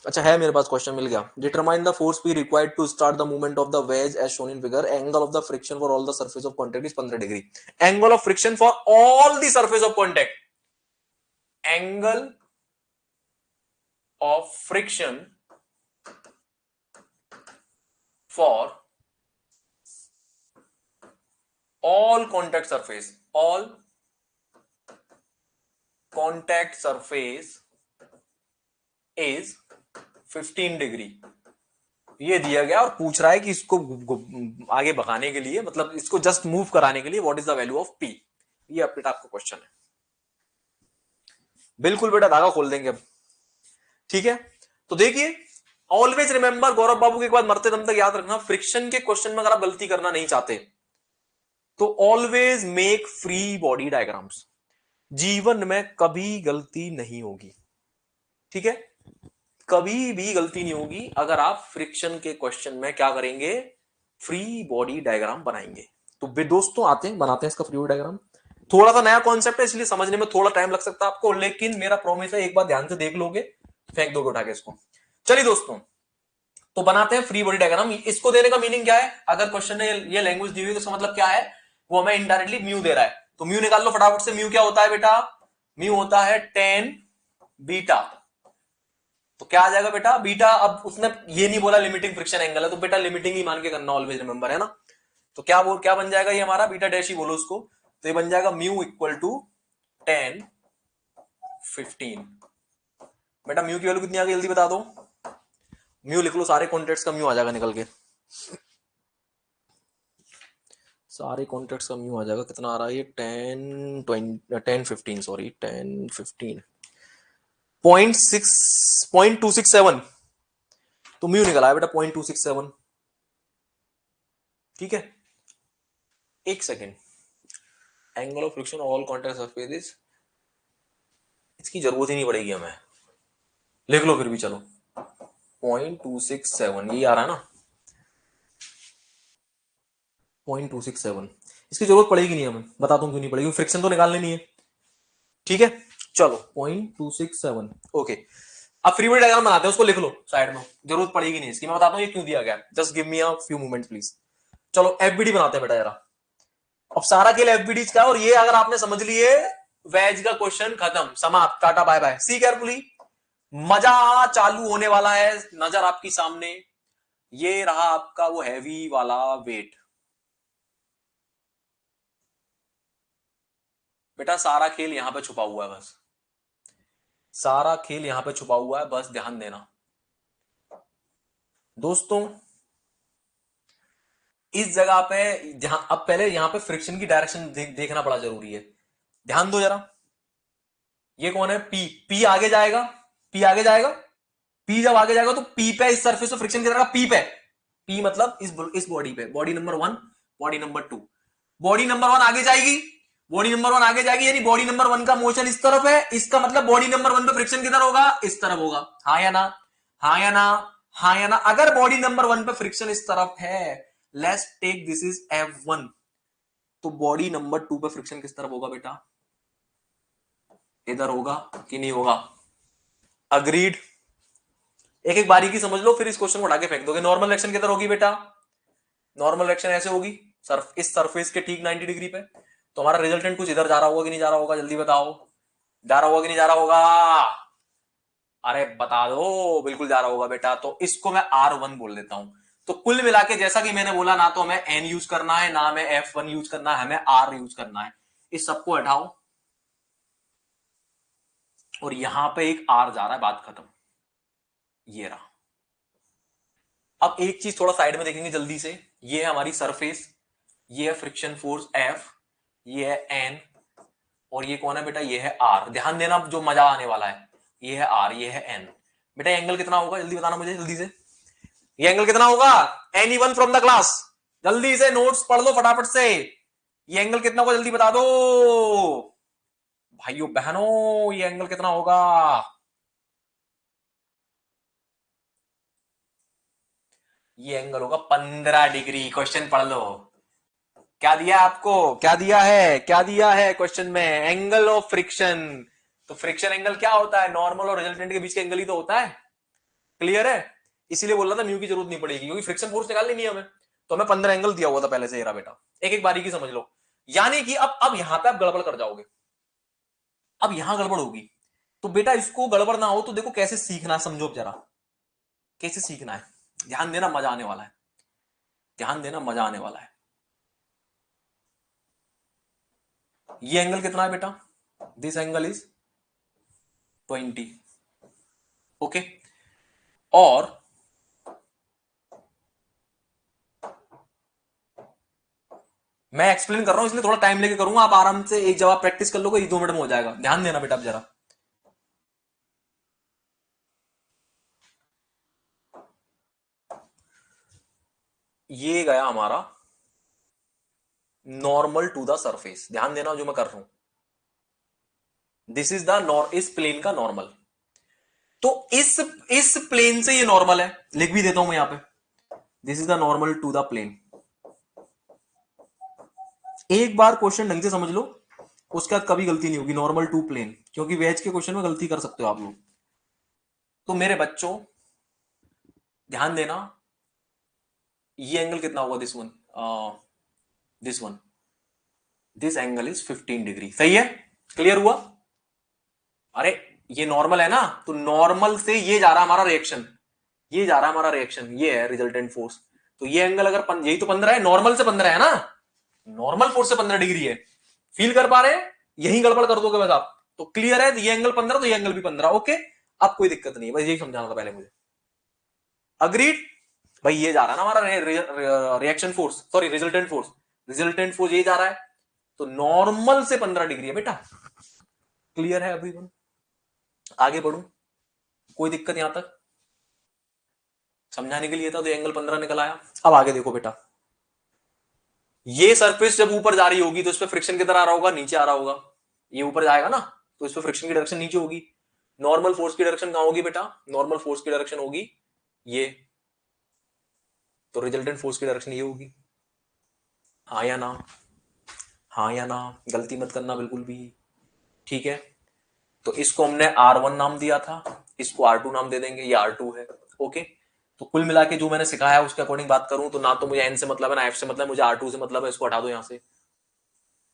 अच्छा है, मेरे पास क्वेश्चन मिल गया। Determine the force P required to start the movement of the wedge as shown in figure, angle of the friction for all the surface of contact is 15 degree. Angle of friction for all the surface of contact, angle of friction for all contact surface, all contact surface is 15 degree. ये दिया गया और पूछ रहा है कि इसको आगे भगाने के लिए, मतलब इसको जस्ट मूव कराने के लिए, what is the value of P. ये बेटा आपका क्वेश्चन है। बिल्कुल बेटा, धागा खोल देंगे अब, ठीक है। तो देखिए, ऑलवेज रिमेंबर, गौरव बाबू के बाद मरते दम तक याद रखना, फ्रिक्शन के क्वेश्चन में अगर आप गलती करना नहीं चाहते तो always make free body diagrams. जीवन में कभी गलती नहीं होगी, ठीक है, कभी भी गलती नहीं होगी अगर आप फ्रिक्शन के क्वेश्चन में क्या करेंगे, फ्री बॉडी डायग्राम बनाएंगे। तो दोस्तों आते हैं, बनाते हैं इसका फ्री बॉडी डायग्राम। थोड़ा सा नया कॉन्सेप्ट है, इसलिए समझने में थोड़ा टाइम लग सकता है आपको, लेकिन मेरा प्रॉमिस है, एक बार ध्यान से देख लोगे, फेंक दोगे उठा के इसको। चलिए दोस्तों, तो बनाते हैं फ्री बॉडी डायग्राम। इसको देने का मीनिंग क्या है, अगर क्वेश्चन ने ये लैंग्वेज दी हुई तो इसका मतलब क्या है, वो हमें इनडायरेक्टली म्यू दे रहा है। तो म्यू निकाल लो फटाफट से। म्यू क्या होता है बेटा? म्यू होता है टेन बीटा। तो क्या आ जाएगा बेटा? बीटा। अब उसने ये नहीं बोला लिमिटिंग फ्रिक्शन एंगल है, तो बेटा लिमिटिंग ही मान के करना, ऑलवेज रिमेंबर, है ना। तो क्या बन जाएगा ये हमारा? बीटा डैश ही बोलो उसको। तो ये बन जाएगा म्यू इक्वल टू 10 15। बेटा म्यू की वैल्यू कितनी आ गई, जल्दी बता दो। म्यू लिख लो, सारे कॉन्टेक्ट्स का म्यू आ जाएगा निकल के, सारे कॉन्टेक्ट्स का म्यू आ जाएगा। कितना आ रहा है ये? 10 15, सॉरी 10 15, 0.267। तो म्यू निकला है बेटा 0.267, ठीक है। एक second, angle of friction all contact surfaces, इसकी जरूरत ही नहीं पड़ेगी हमें, लिख लो फिर भी चलो। 0.267 ये आ रहा है ना, 0.267, इसकी जरूरत पड़ेगी नहीं हमें, बताता हूं क्यों नहीं पड़ेगी, फ्रिक्शन तो निकालने नहीं है, ठीक है। चलो 0.267, ओके। अब फ्री बॉडी डायग्राम बनाते हैं, उसको लिख लो साइड में, जरूरत पड़ेगी नहीं इसकी। मैं बताता हूं ये क्यों दिया गया, just give me a few moments please. चलो एफबीडी बनाते हैं बेटा जरा। अब सारा खेल एफबीडी का, और ये अगर आपने समझ लिए, वेज का क्वेश्चन खत्म, समाप्त, tata bye bye, see carefully. मजा चालू होने वाला है, नजर आपकी सामने, ये रहा आपका वो हैवी वाला वेट। बेटा सारा खेल यहां पे छुपा हुआ है, बस सारा खेल यहां पे छुपा हुआ है, बस ध्यान देना दोस्तों। इस जगह पे ध्यान, अब पहले यहां पे फ्रिक्शन की डायरेक्शन देखना बड़ा जरूरी है, ध्यान दो जरा। ये कौन है? पी। पी आगे जाएगा, पी आगे जाएगा, पी जब आगे जाएगा तो पी पे, इस सरफेस पे फ्रिक्शन कितना? पी पे। पी मतलब इस बॉडी पे, body number 1, body number 2। Body number 1 आगे जाएगी, बॉडी नंबर 1 आगे जाएगी, यानी बॉडी नंबर 1 का मोशन इस तरफ है, इसका मतलब बॉडी नंबर 1 पे फ्रिक्शन किधर होगा? इस तरफ होगा। हाँ या ना? हाँ या ना? हाँ या ना? अगर बॉडी नंबर 1 पे फ्रिक्शन इस तरफ है, let's take this is F1, तो बॉडी नंबर 2 पे फ्रिक्शन किस तरफ होगा बेटा? इधर होगा कि नहीं होगा? अग्रीड? एक एक बारीकी समझ लो, फिर इस क्वेश्चन को उठा के फेंक दोगे। नॉर्मल रिएक्शन किधर होगी बेटा? नॉर्मल रिएक्शन ऐसे होगी, इस सरफेस के ठीक 90 डिग्री पे। तो हमारा रिजल्टेंट कुछ इधर जा रहा होगा कि नहीं जा रहा होगा, जल्दी बताओ, जा रहा होगा कि नहीं जा रहा होगा? अरे बता दो, बिल्कुल जा रहा होगा बेटा। तो इसको मैं R1 बोल देता हूं। तो कुल मिला के, जैसा कि मैंने बोला, ना तो हमें N यूज करना है, ना हमें F1 यूज करना है, हमें R यूज करना है। इस सबको हटाओ, और यहां पे एक R जा रहा है, बात खत्म। ये रहा। अब एक चीज थोड़ा साइड में देखेंगे जल्दी से, ये है हमारी सरफेस, ये है फ्रिक्शन फोर्स F, ये है N, और ये कौन है बेटा? ये है R। ध्यान देना, जो मजा आने वाला है, ये है R, ये है N। बेटा एंगल कितना होगा, जल्दी बताना मुझे, जल्दी से। ये एंगल कितना होगा? Any one from the class, जल्दी से नोट्स पढ़ लो फटाफट से। ये एंगल कितना होगा जल्दी बता दो भाइयों बहनों, ये एंगल कितना होगा? ये एंगल होगा 15 डिग्री। क्वेश्चन पढ़ लो। क्या दिया आपको? क्या दिया है? क्या दिया है क्वेश्चन में? Angle of friction. तो फ्रिक्शन एंगल क्या होता है? नॉर्मल और रिजल्टेंट के बीच का एंगल ही तो होता है। क्लियर है? इसीलिए बोल रहा था म्यू की जरूरत नहीं पड़ेगी, क्योंकि फ्रिक्शन फोर्स निकालनी नहीं है हमें। तो हमें 15 एंगल दिया हुआ था पहले से। येरा बेटा एक एक बारीकी समझ लो। यानी कि अब यहां पे आप गड़बड़ कर जाओगे। अब यहां गड़बड़ होगी, तो बेटा इसको गड़बड़ ना हो तो देखो कैसे सीखना है, समझो जरा कैसे सीखना है। ध्यान देना, मजा आने वाला है। ध्यान देना, मजा आने वाला है। ये एंगल कितना है बेटा? This angle is 20। ओके, और मैं एक्सप्लेन कर रहा हूं इसलिए थोड़ा टाइम लेके करूंगा। आप आराम से एक जवाब प्रैक्टिस कर लोगे, 2 मिनट में हो जाएगा। ध्यान देना बेटा अब जरा। ये गया हमारा नॉर्मल टू द सरफेस। ध्यान देना जो मैं कर रहा हूं, दिस इज द इस प्लेन का नॉर्मल। तो इस प्लेन से ये नॉर्मल है, लिख भी देता हूं मैं यहां पे। This is the normal to the plane. एक बार क्वेश्चन ढंग से समझ लो, उसके बाद कभी गलती नहीं होगी। नॉर्मल टू प्लेन, क्योंकि वेज के क्वेश्चन में गलती कर सकते हो आप लोग। तो मेरे बच्चों ध्यान देना, ये एंगल कितना होगा? This one, this one, this angle is 15 degree. सही है? क्लियर हुआ? अरे ये नॉर्मल है ना, तो नॉर्मल से ये जा रहा हमारा रिएक्शन, ये जा रहा हमारा रिएक्शन, ये है रिजल्टेंट फोर्स। तो ये एंगल अगर यही तो 15 है, नॉर्मल से 15 है ना, नॉर्मल फोर्स से 15 डिग्री है। फील कर पा रहे हैं? यही गड़बड़ कर दोगे बस आप। तो क्लियर है, ये एंगल 15 तो ये एंगल भी 15। ओके, अब कोई दिक्कत नहीं है, बस यही समझाना था पहले मुझे। अग्रीड? भाई ये जा रहा है ना हमारा reaction force, sorry resultant force. Resultant force ये जा रहा है, तो नॉर्मल से 15 डिग्री है बेटा। क्लियर है अभी? आगे बढ़ू, कोई दिक्कत यहां तक? समझाने के लिए था, तो एंगल 15 निकल आया। अब आगे देखो बेटा, ये सरफेस जब ऊपर जा रही होगी तो इस पर फ्रिक्शन किधर आ रहा होगा? नीचे आ रहा होगा। ये ऊपर जाएगा ना, तो इस पर फ्रिक्शन की डायरेक्शन नीचे होगी। नॉर्मल फोर्स की डायरेक्शन कहां होगी बेटा? नॉर्मल फोर्स की डायरेक्शन होगी ये, तो रिजल्टेंट फोर्स की डायरेक्शन ये होगी। हाँ या ना? हाँ या ना? गलती मत करना बिल्कुल भी। ठीक है, तो इसको हमने R1 नाम दिया था, इसको R2 नाम दे देंगे, ये R2 है। ओके, तो कुल मिला के जो मैंने सिखाया उसके अकॉर्डिंग बात करूं तो ना तो मुझे N से मतलब है ना F से मतलब, मुझे R2 से मतलब है। इसको हटा दो यहां से।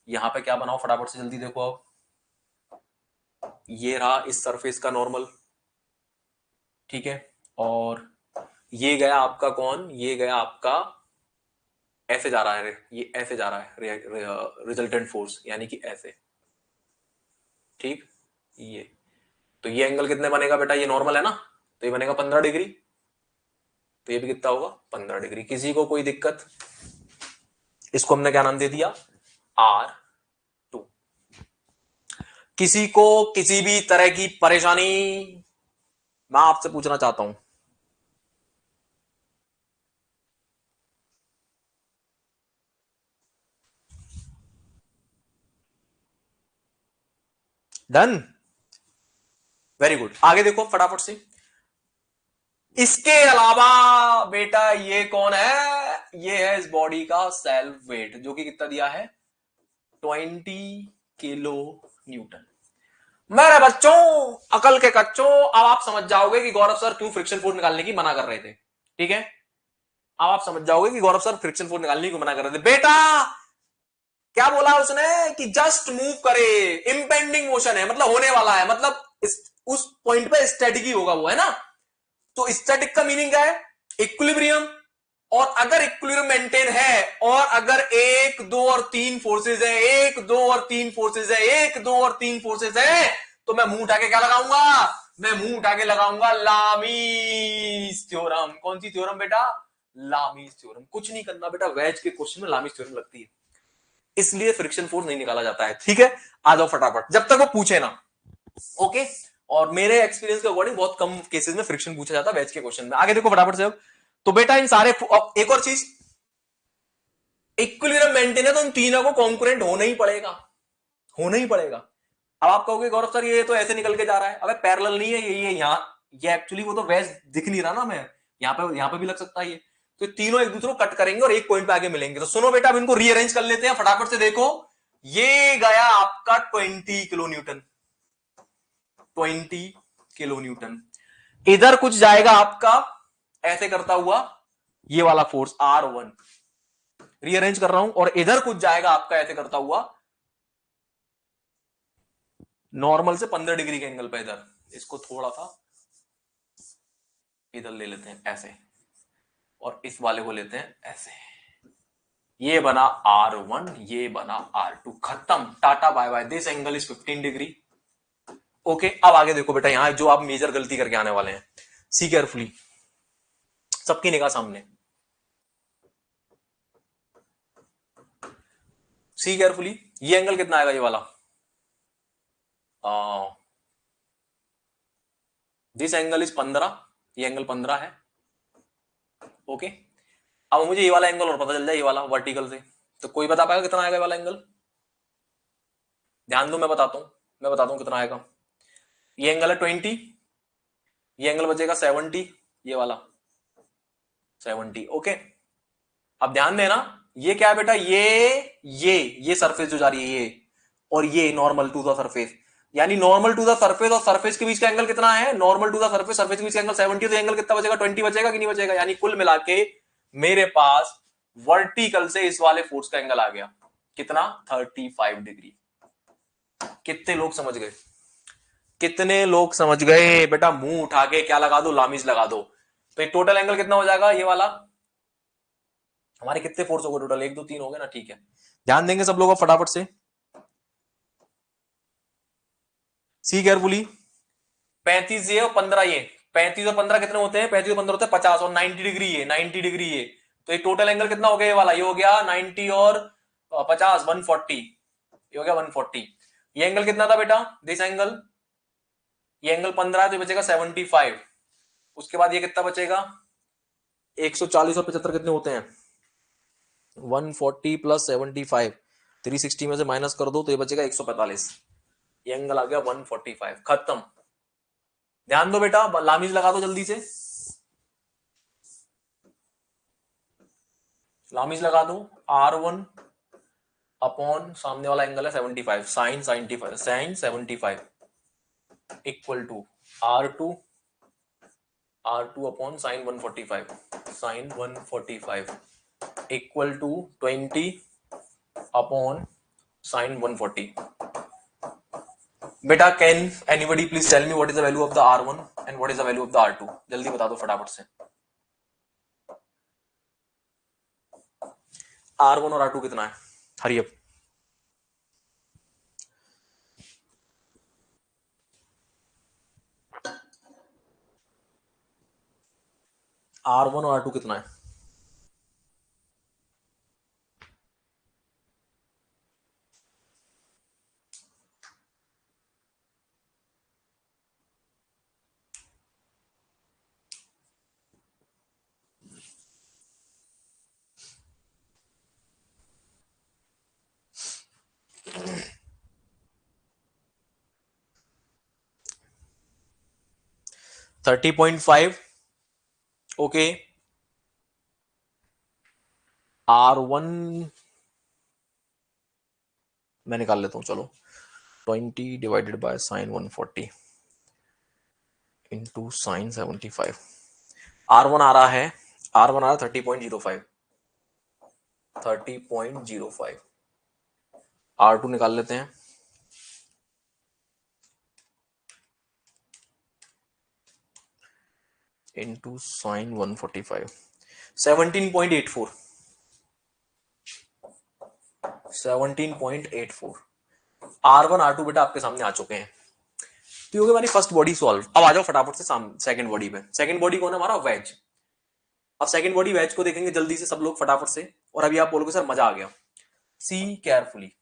यहां पे क्या बनाओ फटाफट से जल्दी देखो। अब ये रहा इस सरफेस का नॉर्मल, ठीक है, और ये गया आपका कौन? ये गया आपका, ऐसे जा रहा है, ये ऐसे जा रहा है रिजल्टेंट फोर्स, यानी कि ऐसे। ठीक, ये तो ये एंगल कितने बनेगा बेटा? ये नॉर्मल है ना, तो ये बनेगा 15 डिग्री। तो ये भी कितना होगा? 15 डिग्री। किसी को कोई दिक्कत? इसको हमने क्या नाम दे दिया? R2। किसी को किसी भी तरह की परेशानी? मैं आपसे पूछना चाहता हूं। Done, very good. आगे देखो फटाफट से। इसके अलावा बेटा ये कौन है? ये है इस बॉडी का सेल्फ वेट, जो कि कितना दिया है? 20 किलो न्यूटन। मेरे बच्चों, अकल के कच्चों, अब आप समझ जाओगे कि गौरव सर क्यों फ्रिक्शन फोर्स निकालने की मना कर रहे थे। ठीक है, अब आप समझ जाओगे कि गौरव सर फ्रिक्शन फोर्स निकालने की मना कर रहे थे। बेटा क्या बोला उसने कि जस्ट मूव करे, इंपेंडिंग मोशन है, मतलब होने वाला है, मतलब उस पॉइंट पे स्टैटिक ही होगा वो, है ना। तो स्टैटिक का मीनिंग क्या है? इक्विलिब्रियम। और अगर इक्विलिब्रियम मेंटेन है, और अगर 1 2 और 3 फोर्सेज है, 1 2 और 3 फोर्सेज है, 1 2 और 3 फोर्सेज है, तो मैं मुंह उठा के क्या लगाऊंगा? मैं मुंह उठा के लगाऊंगा लामीज थ्योरम। कौन सी थ्योरम बेटा? Lami's theorem. कुछ नहीं करना बेटा, वेज के क्वेश्चन में लामीज थ्योरम लगती है, इसलिए फ्रिक्शन फोर्स नहीं निकाला जाता है। ठीक है, आ जाओ फटाफट, जब तक वो पूछे ना। ओके, और मेरे एक्सपीरियंस के अकॉर्डिंग बहुत कम केसेस में फ्रिक्शन पूछा जाता है वेज के क्वेश्चन में। आगे देखो फटाफट से। अब तो बेटा इन सारे, एक और चीज, इक्विलिब्रियम मेंटेन है तो इन तीनों को कॉन्कुरेंट होना ही पड़ेगा, होना ही पड़ेगा। अब आप कहोगे गौरव सर ये तो ऐसे निकल के जा रहा है, अबे पैरेलल नहीं है ये यहाँ, ये एक्चुअली वो तो वैस दिख नहीं रहा ना, मैं यहाँ पे भी लग सकता है ये, तो तीनों एक दूसरे को कट करेंगे और एक पॉइंट पे आगे मिलेंगे। तो सुनो बेटा अब इनको रीअरेंज कर लेते हैं फटाफट से। देखो ये गया आपका 20 किलो न्यूटन, 20 किलो न्यूटन। इधर कुछ जाएगा आपका ऐसे करता हुआ ये वाला फोर्स R1, रीअरेंज कर रहा हूं, और इधर कुछ जाएगा आपका ऐसे करता हुआ नॉर्मल से 15 डिग्री के एंगल पे इधर, इसको थोड़ा सा इधर ले लेते हैं ऐसे, और इस वाले को लेते हैं ऐसे, ये बना R1, ये बना R2, खत्म, tata bye bye, this angle is 15 degree. Okay अब आगे देखो बेटा, यहां जो आप मेजर गलती करके आने वाले हैं, सी केयरफुली, सबकी निगाह सामने, सी केयरफुली, ये एंगल कितना आएगा ये वाला, दिस एंगल इज 15, ये एंगल 15 है। ओके अब मुझे ये वाला एंगल और पता चल जाए, ये वाला वर्टिकल से, तो कोई बता पाएगा कितना आएगा ये वाला एंगल? ध्यान दो मैं बताता हूं कितना आएगा। ये एंगल है 20, ये एंगल बचेगा 70, ये वाला 70। ओके अब ध्यान देना, ये क्या है बेटा, ये सरफेस जो जा रही है ये, और ये नॉर्मल टू द सरफेस, यानी नॉर्मल टू द सरफेस और सरफेस के बीच का एंगल कितना है, normal to the surface surface के बीच का एंगल 70, तो एंगल कितना बचेगा, 20 बचेगा कि नहीं बचेगा? यानी कुल मिला के मेरे पास वर्टिकल से इस वाले फोर्स का एंगल आ गया कितना, 35 डिग्री। कितने लोग समझ गए, कितने लोग समझ गए बेटा? मुंह उठा के क्या लगा दो, लामिज लगा दो। तो ये टोटल एंगल कितना हो जाएगा ये वाला, हमारे कितने फोर्स हो गए टोटल, 1 2 3 हो गए ना, ठीक है। ध्यान देंगे सब लोग फटाफट से, सी केयरफुली, 35 ये और 15 ये, 35 और 15 कितने होते हैं, 35 और 15 होते हैं 50, और 90 डिग्री ये, 90 डिग्री ये, तो ये टोटल एंगल कितना हो गया ये वाला, ये हो गया 90 और 50 140, ये हो गया 140। ये एंगल कितना था बेटा, दिस एंगल, ये एंगल 15 है तो ये बचेगा 75। उसके बाद ये कितना बचेगा, 140 और 75 कितने होते हैं, 140 प्लस 75, 360 में से माइनस कर दो तो ये बचेगा 145, ये एंगल आ गया 145, खत्म। ध्यान दो बेटा, लामीज लगा दो जल्दी से, लामीज लगा दो, R1 अपॉन सामने वाला एंगल है 75, sine 75, sine 75 equal to R2, R2 upon sine 145, sine 145 equal to 20 upon sine 140। बेटा can anybody please tell me what is the value of the R1 and what is the value of the R2, जल्दी बता दो फटाफट से। R1 और R2 कितना है, हरी अप, R1 और R2 कितना है? $30.5। ओके R1 मैं निकाल लेता हूं, चलो 20 divided by sign 140 into sine 75, R1 आ रहा है, R1 आ रहा है 30.05, 30.05, R2 निकाल लेते हैं, इंटू साइन 145, 17.84, 17.84। R1 R2 बेटा आपके सामने आ चुके हैं। तो होगी हमारी फर्स्ट बॉडी सॉल्व। अब आ जाओ फटाफट से सेकंड बॉडी पे। सेकंड बॉडी कौन है हमारा, वेज। अब सेकंड बॉडी वेज को देखेंगे जल्दी से सब लोग फटाफट से, और अभी आप बोलोगे सर मजा आ गया। सी केयरफुली,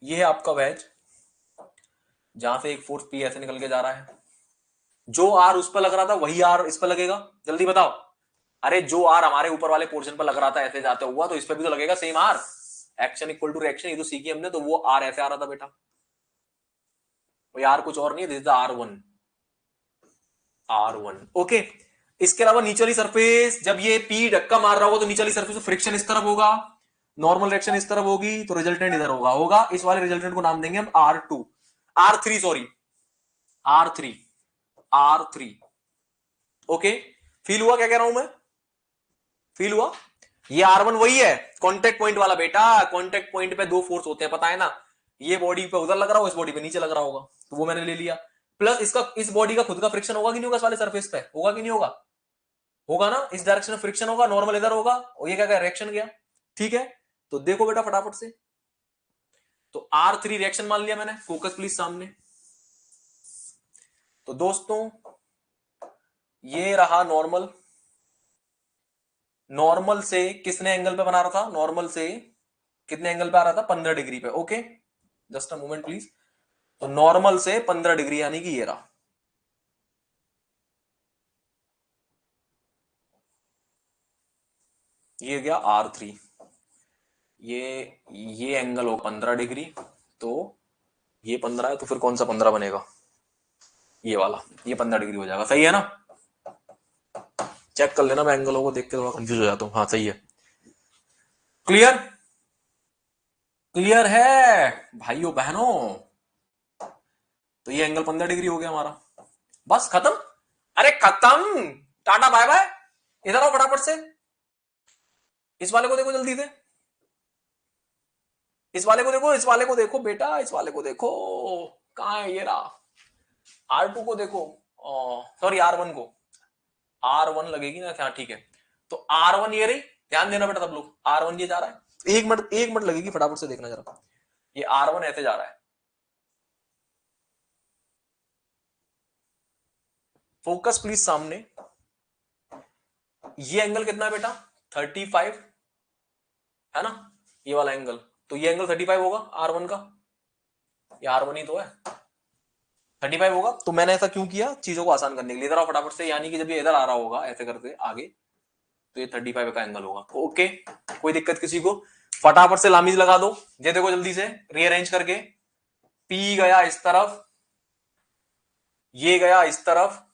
ये है आपका वेज, जहां से एक फोर्स पी ऐसे निकल के जा रहा है, जो आर उस पर लग रहा था वही आर इस पर लगेगा। जल्दी बताओ। अरे जो आर हमारे ऊपर वाले पोर्शन पर लग रहा था ऐसे जाते हुआ, तो इस पर भी तो लगेगा same R. Action equal to reaction, ये तो सीखी हमने, तो वो आर ऐसे आ रहा था बेटा, वो आर कुछ और नहीं है, this is the R1। R1 okay. इसके अलावा नीचे वाली सरफेस, जब ये पी धक्का मार रहा होगा तो नीचे वाली सरफेस में फ्रिक्शन इस तरफ होगा, नॉर्मल रिएक्शन इस तरफ होगी, तो रिजल्टेंट इधर होगा। इस वाले रिजल्टेंट को नाम देंगे हम R2, R3 sorry, R3, R3 okay. Feel हुआ क्या कह रहा हूं मैं? फील हुआ? ये R1 वही है कॉन्टेक्ट पॉइंट वाला बेटा। कॉन्टेक्ट पॉइंट पे दो फोर्स होते हैं, पता है ना। ये बॉडी पे उधर लग रहा होगा, इस बॉडी पे नीचे लग रहा होगा, तो वो मैंने ले लिया। प्लस इसका, इस बॉडी का खुद का फ्रिक्शन होगा कि नहीं होगा इस वाले सरफेस पे, होगा कि नहीं होगा? होगा ना, इस डायरेक्शन में फ्रिक्शन होगा, नॉर्मल इधर होगा, और ये क्या रिएक्शन गया। ठीक है, तो देखो बेटा फटाफट से। तो R3 रिएक्शन मान लिया मैंने, फोकस प्लीज सामने। तो दोस्तों ये रहा नॉर्मल। नॉर्मल से किसने एंगल पे बना रहा था? नॉर्मल से कितने एंगल पे आ रहा था? 15 डिग्री पे। Okay, just a moment please. तो नॉर्मल से 15 डिग्री, यानी कि ये रहा। ये गया R3। ये एंगल हो 15 डिग्री, तो ये 15 है, तो फिर कौन सा 15 बनेगा? ये वाला, ये 15 डिग्री हो जाएगा। सही है ना? चेक कर लेना, मैं एंगलों को देख के थोड़ा कंफ्यूज हो जाता हूँ। हाँ सही है। क्लियर? क्लियर है भाइयों बहनों? तो ये एंगल 15 डिग्री हो गया हमारा। बस खत्म। अरे खत्म, टाटा बाय बाय। इधर आओ फटाफट से, इस वाले को देखो जल्दी से, इस वाले को देखो, इस वाले को देखो बेटा, इस वाले को देखो। कहाँ है? ये रहा। R2 को देखो, सॉरी R1 को। R1 लगेगी ना? हाँ ठीक है। तो R1 ये रही, ध्यान देना बेटा सब लोग। R1 ये जा रहा है, एक मिनट लगेगी, फटाफट से देखना जरा। ये R1 ऐसे जा रहा है, फोकस प्लीज सामने। ये एंगल कितना है बेटा? 35 है ना, ये वाला एंगल। तो ये एंगल 35 होगा R1 का, ये R1 ही तो है। 35 होगा। तो मैंने ऐसा क्यों किया? चीजों को आसान करने के लिए। इधर आओ फटाफट से, यानी कि जब ये इधर आ रहा होगा ऐसे करके आगे, तो ये 35 का एंगल होगा। ओके, कोई दिक्कत किसी को? फटाफट से लामीज लगा दो। ये देखो जल्दी से रीअरेंज करके। P गया इस तरफ, ये गया इस तरफ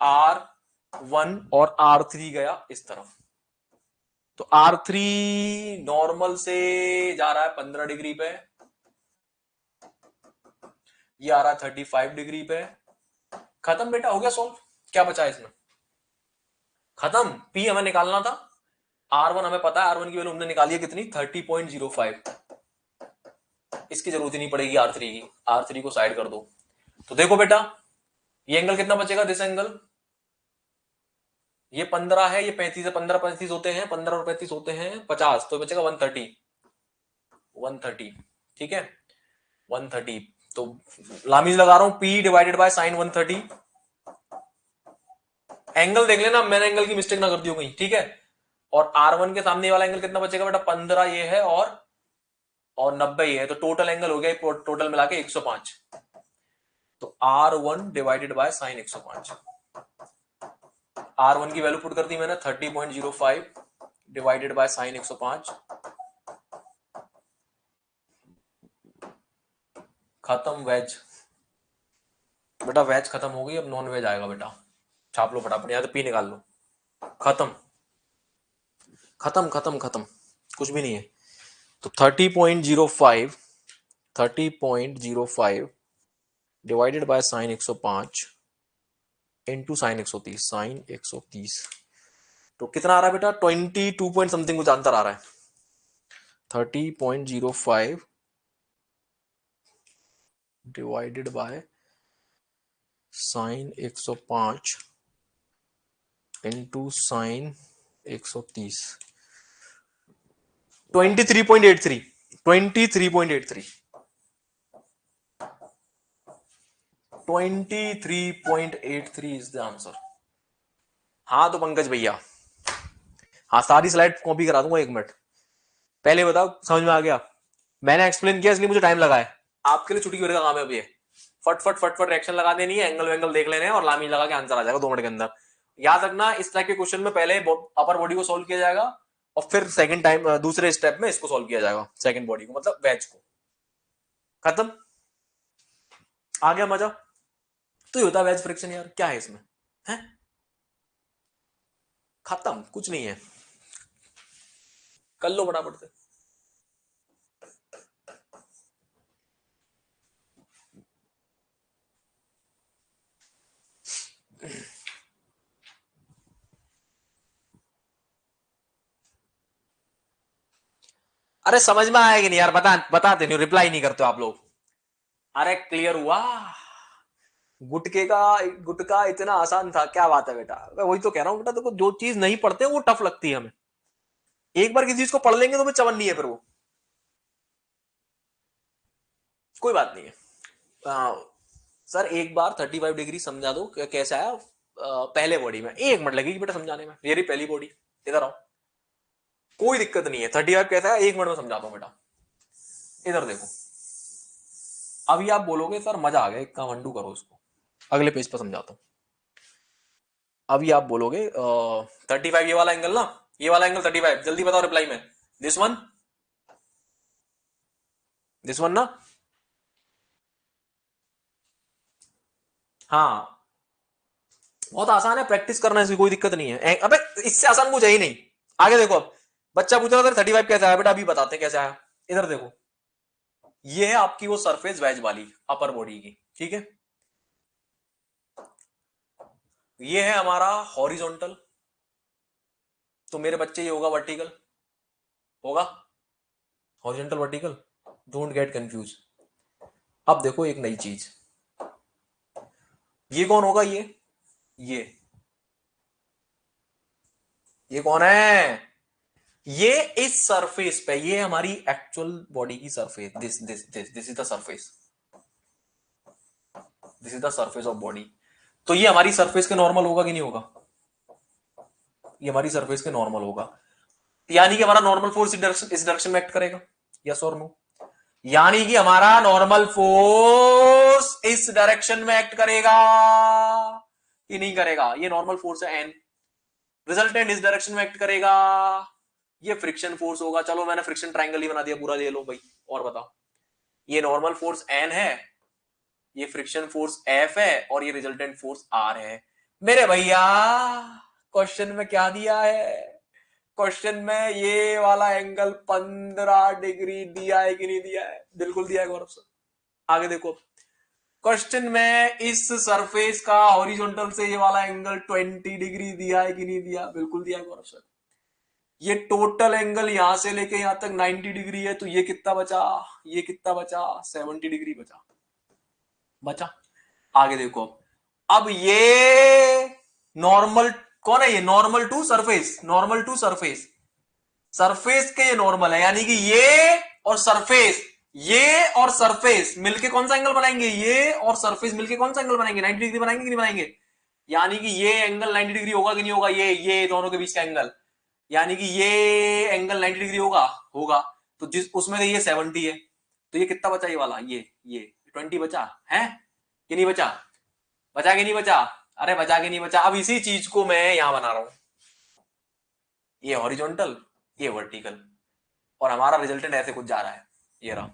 R1, और R3 गया इस तरफ। तो R3 नॉर्मल से जा रहा है 15 डिग्री पे, ये आ रहा है 35 डिग्री पे। खत्म बेटा, हो गया सॉल्व। क्या बचा है इसमें? खत्म। P हमें निकालना था, R1 हमें पता है, R1 की वैल्यू हमने निकाली है कितनी? 30.05। इसकी जरूरत ही नहीं पड़ेगी R3 की, R3 को साइड कर दो। तो देखो बेटा, ये एंगल कितना बचेगा? दिस एंगल, ये 15 है, ये 35 है, 15 35 होते हैं, 15 और 35 होते हैं 50, तो बचेगा 130। 130 ठीक है, 130। तो लामीज लगा रहा हूं, P divided by sign 130। Angle देख लेना, मैंने एंगल की मिस्टेक ना कर दी हो कहीं, ठीक है। और R1 के सामने वाला एंगल कितना बचेगा बेटा? 15 ये है, और 90 ये है, तो टोटल एंगल हो गया टोटल मिला के 105। तो R1 divided by sine 105। R1 की वैल्यू पुट कर दी मैंने 30.05 डिवाइडेड बाय साइन 105। खत्म वेज बेटा, वेज खत्म हो गई। अब नॉन वेज आएगा बेटा, छाप लो फटाफट, यहां तो P निकाल लो। खत्म खत्म खत्म खत्म, कुछ भी नहीं है। तो 30.05, 30.05 divided by sine 105 into sine 130, sine 130। तो कितना आ रहा है बेटा? 22 पॉइंट समथिंग कुछ आंसर आ रहा है। 30.05 divided by sine 105 into sine 130, 23.83, 23.83, 23.83 is the answer. हाँ तो पंकज भैया, हाँ सारी स्लाइड कॉपी करा दूंगा, 1 मिनट। पहले बताओ समझ में आ गया? मैंने एक्सप्लेन किया इसलिए मुझे टाइम लगा है, आपके लिए छुट्टी का काम है अब ये। फट फट फट फट रिएक्शन लगा देनी है, एंगल वेंगल देख लेने हैं और लामी लगा के आंसर आ जाएगा 2 मिनट के अंदर। याद रखना इस टाइप के क्वेश्चन में पहले अपर बॉडी को सोल्व किया जाएगा और फिर सेकंड टाइम दूसरे स्टेप में इसको सोल्व किया जाएगा, सेकंड बॉडी को, मतलब वेज को। खत्म, आ गया मजा। तो ये होता है वेज फ्रिक्शन यार, क्या है इसमें, है खत्म, कुछ नहीं है, कर लो फटाफट से। अरे समझ में आएगी नहीं यार, बताते नहीं, रिप्लाई नहीं करते आप लोग। अरे क्लियर हुआ, गुटका इतना आसान था, क्या बात है बेटा, मैं वही तो कह रहा हूँ बेटा, देखो जो चीज नहीं पढ़ते वो टफ लगती है हमें, एक बार किसी चीज को पढ़ लेंगे तो फिर चवन्नी है फिर वो, कोई बात नहीं है। सर एक बार 35 डिग्री समझा दो कैसा है, पहले बॉडी में 1 मिनट लगेगी बेटा समझाने में, ये रही पहली बॉडी, इधर आओ, कोई दिक्कत नहीं है, 35 कैसा है 1 मिनट में समझाता हूं बेटा, इधर देखो। अभी आप बोलोगे सर मजा आ गया, एक काम अंडू करो उसको, अगले पेज पर समझाता हूं। अभी आप बोलोगे 35 ये वाला एंगल ना, ये वाला एंगल 35, जल्दी बताओ रिप्लाई में, दिस वन, दिस वन ना, हाँ बहुत आसान है, प्रैक्टिस करना, इसकी कोई दिक्कत नहीं है। अबे इससे आसान कुछ है ही नहीं। आगे देखो, अब बच्चा पूछ रहा था 35 कैसे आया, बेटा अभी बताते हैं कैसे आया, इधर देखो, ये है आपकी वो सरफेस वेज वाली अपर बॉडी की, ठीक है, ये है हमारा हॉरिजॉन्टल, तो मेरे बच्चे ये होगा वर्टिकल, होगा horizontal vertical, don't get confuse. अब देखो एक नई चीज, ये कौन होगा, ये ये कौन है, ये इस सरफेस पे, ये हमारी एक्चुअल बॉडी की surface, this is the surface, this is the surface of body. तो ये हमारी सरफेस के नॉर्मल होगा कि नहीं होगा, ये हमारी सरफेस के नॉर्मल होगा, यानी कि हमारा नॉर्मल फोर्स इस डायरेक्शन में एक्ट करेगा, यस और नो, यानी कि हमारा नॉर्मल फोर्स इस डायरेक्शन में एक्ट करेगा कि नहीं करेगा, ये नॉर्मल फोर्स है एन, रिजल्टेंट इस डायरेक्शन में एक्ट करेगा, ये फ्रिक्शन फोर्स होगा। चलो मैंने फ्रिक्शन ट्रायंगल ही बना दिया पूरा, ले लो भाई, और बताओ, ये नॉर्मल फोर्स एन है, ये फ्रिक्शन फोर्स एफ है, और ये रिजल्टेंट फोर्स आर है। मेरे भैया क्वेश्चन में क्या दिया है, क्वेश्चन में ये वाला एंगल 15 डिग्री दिया है कि नहीं दिया है, बिल्कुल दिया है गौरव सर। आगे देखो, क्वेश्चन में इस सरफेस का हॉरिजॉन्टल से ये वाला एंगल 20 डिग्री दिया है कि नहीं दिया, बिल्कुल दिया है गौरव सर। ये टोटल एंगल यहां से लेके यहां तक 90 डिग्री है, तो ये कितना बचा, ये कितना बचा, 70 डिग्री बचा। आगे देखो, अब ये नॉर्मल कौन है, ये normal to surface, normal to surface, surface के ये नॉर्मल है, यानी कि ये और सरफेस, ये और सरफेस मिलके कौन सा एंगल बनाएंगे, ये और सरफेस मिलके कौन सा एंगल बनाएंगे, 90 डिग्री बनाएंगे कि नहीं बनाएंगे, यानी कि ये एंगल 90 डिग्री होगा कि नहीं होगा, ये दोनों के बीच का एंगल, यानी कि ये एंगल 90 डिग्री होगा, होगा, तो जिस उसमें ये 70 है, तो ये कितना बचा, ये वाला, ये 20 बचा है कि नहीं बचा, बचा कि नहीं बचा, अरे बचा कि नहीं बचा। अब इसी चीज को मैं यहां बना रहा हूं, ये हॉरिजॉन्टल, ये वर्टिकल, और हमारा रिजल्टेंट ऐसे कुछ जा रहा है, ये रहा,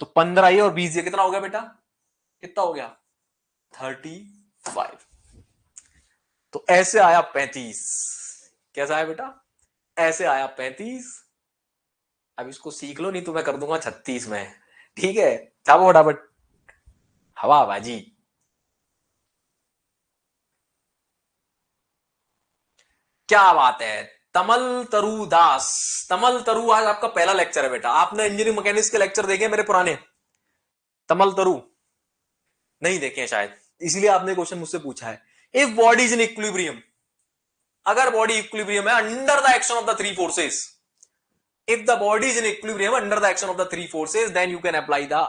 तो 15 ये और 20 ये कितना हो गया बेटा, कितना हो गया, 35, तो ऐसे आया 35, कैसा आया बेटा, ऐसे आया 35। अब इसको सीख लो, नहीं तो मैं कर दूंगा 36 में, ठीक है, छापो फटाफट, हवाबाजी। क्या बात है, तमल तरु दास, तमल तरु आज आपका पहला लेक्चर है बेटा, आपने इंजीनियरिंग मैकेनिक्स के लेक्चर देखे मेरे पुराने, तमल तरु नहीं देखे शायद, इसलिए आपने क्वेश्चन मुझसे पूछा है। If body is in equilibrium, अगर बॉडी इक्विलिब्रियम है under the action of the three forces, if the body is in equilibrium under the action of the three forces, then you can apply the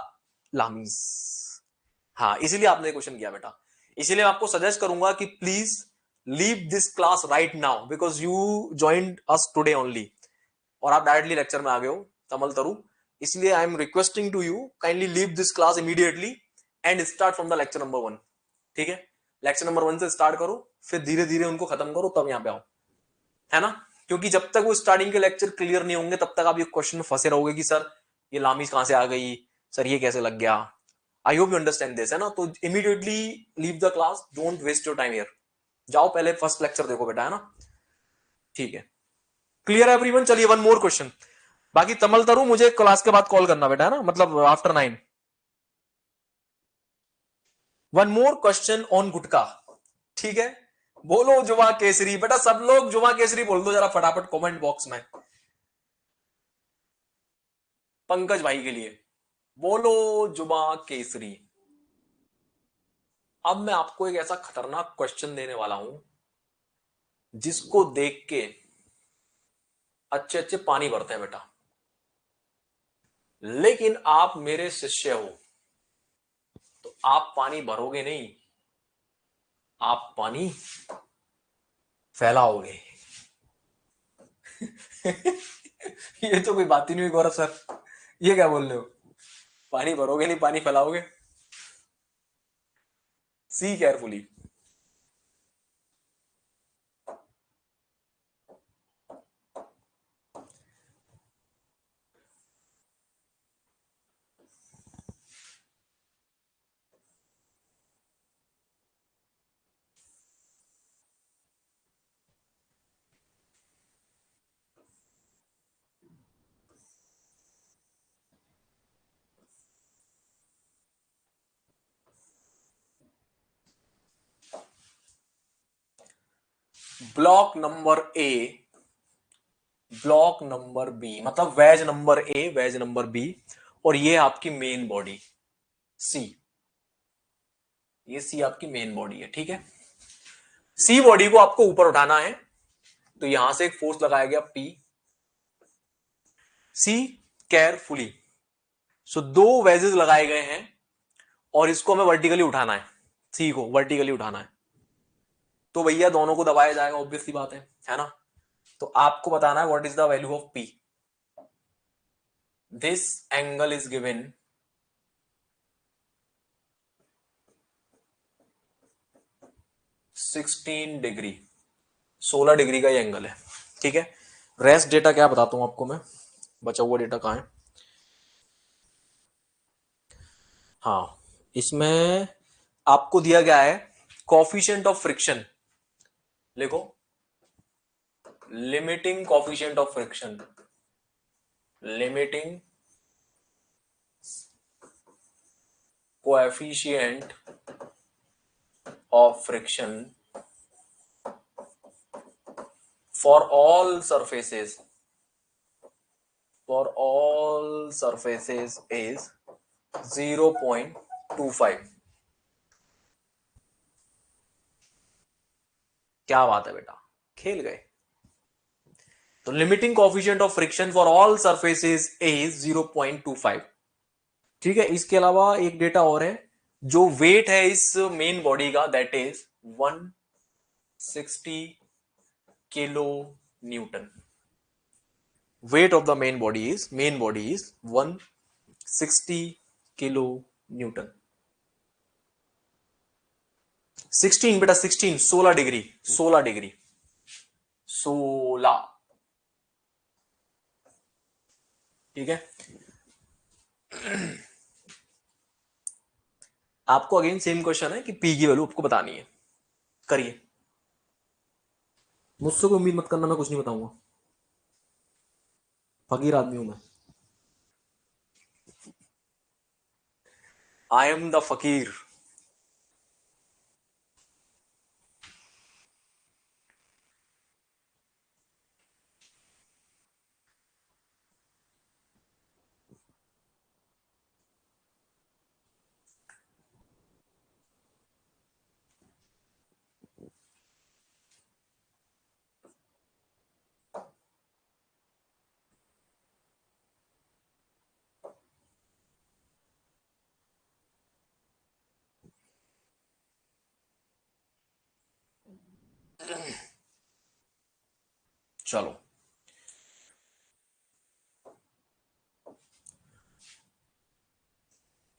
Lami's। हाँ इसीलिए आपने क्वेश्चन किया बेटा, इसीलिए मैं आपको सजेस्ट करूंगा कि please leave this class right now, because you joined us today only, और आप डायरेक्टली लेक्चर में आ गए हो तमल तरु, इसलिए I am requesting to you kindly leave this class immediately and start from the lecture number 1। ठीक है, लेक्चर नंबर 1 से स्टार्ट करो, फिर धीरे धीरे उनको खत्म करो, तब यहां पे आओ, है ना। क्योंकि जब तक वो स्टार्टिंग के लेक्चर क्लियर नहीं होंगे तब तक आप ये क्वेश्चन में फंसे रहोगे कि सर ये लामीज कहां से आ गई, सर ये कैसे लग गया। I hope you understand this, है ना। तो immediately leave the class, don't waste your time here, जाओ पहले फर्स्ट लेक्चर देखो बेटा, है ना। ठीक है, क्लियर है एवरीवन। चलिए वन मोर क्वेश्चन, बाकी तमल तरु मुझे क्लास के बाद कॉल करना बेटा, है ना, मतलब after 9। One more question on गुटका। ठीक है, बोलो जुमा केसरी बेटा, सब लोग जुमा केसरी बोल दो जरा फटाफट कमेंट बॉक्स में, पंकज भाई के लिए बोलो जुमा केसरी। अब मैं आपको एक ऐसा खतरनाक क्वेश्चन देने वाला हूं जिसको देख के अच्छे अच्छे पानी भरते हैं बेटा, लेकिन आप मेरे शिष्य हो तो आप पानी भरोगे नहीं, आप पानी फैलाओगे। ये तो कोई बात ही नहीं हुई गौरव सर, ये क्या बोल रहे हो, पानी भरोगे नहीं पानी फैलाओगे। See carefully. Block number A, block number B, मतलब wedge number A, wedge number B, और ये आपकी मेन बॉडी सी, ये सी आपकी मेन बॉडी है। ठीक है, सी बॉडी को आपको ऊपर उठाना है, तो यहां से एक फोर्स लगाया गया पी, सी केयरफुली। सो दो वेजेस लगाए गए हैं और इसको हमें वर्टिकली उठाना है, सी को वर्टिकली उठाना है, तो भैया दोनों को दबाया जाएगा, ऑब्वियस सी बात है ना। तो आपको बताना है what is the value of P. This angle is given 16 degree, 16 degree का ये एंगल है। ठीक है, रेस्ट डेटा क्या बताता हूं आपको मैं, बचा हुआ डेटा कहां है। हाँ, इसमें आपको दिया गया है कोफिशिएंट ऑफ फ्रिक्शन, लिखो limiting coefficient of friction, limiting coefficient of friction for all surfaces, for all surfaces is 0.25। क्या बात है बेटा, खेल गए। तो limiting coefficient of friction for all surfaces is 0.25। ठीक है, इसके अलावा एक डेटा और है, जो वेट है इस मेन बॉडी का, that is 160 kilo Newton. Weight of the main body is 160 kilo Newton. 16 बेटा, 16, 16 डिग्री, 16 डिग्री, 16। ठीक है, आपको अगेन सेम क्वेश्चन है कि पी की वैल्यू आपको बतानी है, करिए। मुझसे कोई उम्मीद मत करना, मैं कुछ नहीं बताऊंगा, फकीर आदमी हूं मैं, आई एम द फकीर। चलो,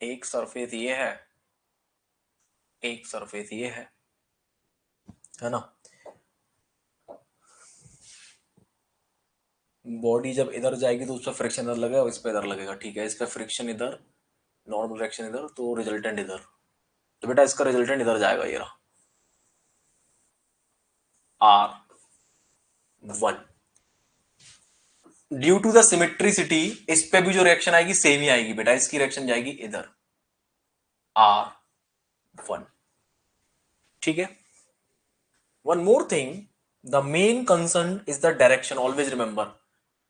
एक सरफेस ये है एक सरफेस ये है ना। बॉडी जब इधर जाएगी तो उस पर फ्रिक्शन इधर लगेगा, इस पे इधर लगेगा, ठीक है। इस पे फ्रिक्शन इधर, नॉर्मल रिएक्शन इधर, तो रिजल्टेंट इधर। तो बेटा इसका रिजल्टेंट इधर जाएगा, ये रहा R1। Due to the symmetricity इस पे भी जो रिएक्शन आएगी सेम ही आएगी बेटा, इसकी रिएक्शन जाएगी इधर R1, ठीक है। One more thing, the main concern is the direction. Always remember,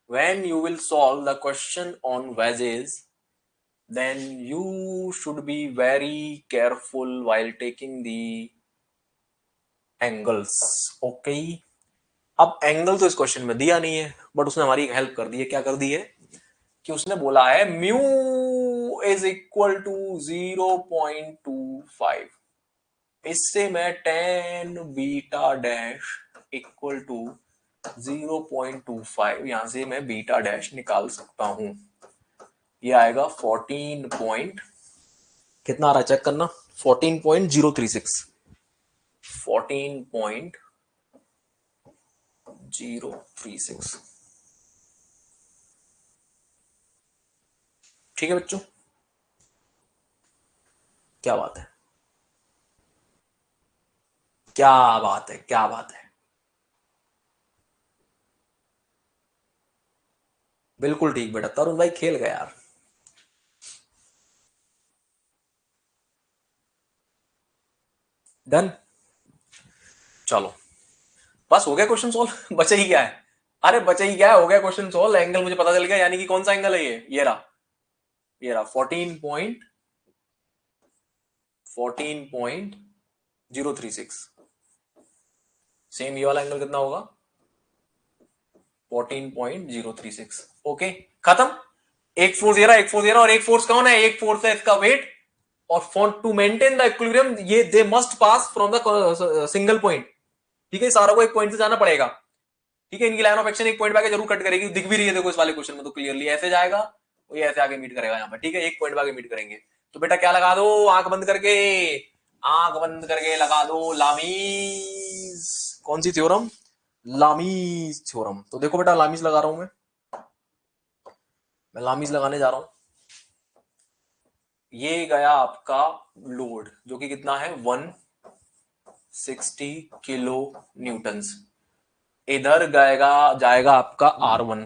when you will solve the question on wedges, then you should be very careful while taking the angles, okay। अब एंगल तो इस क्वेश्चन में दिया नहीं है, बट उसने हमारी हेल्प कर दी है। क्या कर दी है कि उसने बोला है म्यू इज इक्वल टू 0.25। इससे मैं tan beta dash equal to 0.25, यहां से मैं बीटा डैश निकाल सकता हूं। ये आएगा 14 पॉइंट, कितना आ रहा है चेक करना, 14.036, 14.036, ठीक है बच्चों। क्या बात है, क्या बात है, क्या बात है, बिल्कुल ठीक बेटा। तरुण भाई खेल गए यार। डन, चलो बस हो गया क्वेश्चन सॉल्व। बचा ही क्या है, अरे बचा ही क्या है, हो गया क्वेश्चन सॉल्व। एंगल मुझे पता चल गया, यानी कि कौन सा एंगल है ये रहा, ये रहा 14.036। सेम ये वाला एंगल कितना होगा, 14.036। ओके खत्म। एक फोर्स ये रहा, एक फोर्स ये रहा, और एक फोर्स कौन है, एक फोर्स है इसका वेट। और for to maintain the equilibrium ये they must pass from the single point, ठीक है। सारा को एक पॉइंट से जाना पड़ेगा, ठीक है। इनकी लाइन ऑफ एक्शन एक पॉइंट पे आके जरूर कट करेगी, दिख भी रही है देखो इस वाले क्वेश्चन में तो क्लियरली ऐसे जाएगा, वो ये ऐसे आगे मीट करेगा यहाँ पे, ठीक है। एक पॉइंट पे आगे मीट करेंगे। तो बेटा क्या लगा दो, आंख बंद करके, आंख बंद करके लगा दो लामीज। कौन सी थ्योरम, लामीज थ्योरम। तो देखो बेटा लामीज लगा रहा हूं मैं लामीज लगाने जा रहा हूं। ये गया आपका लोड जो कि कितना है 160 किलो न्यूटन्स। इधर जाएगा आपका R1,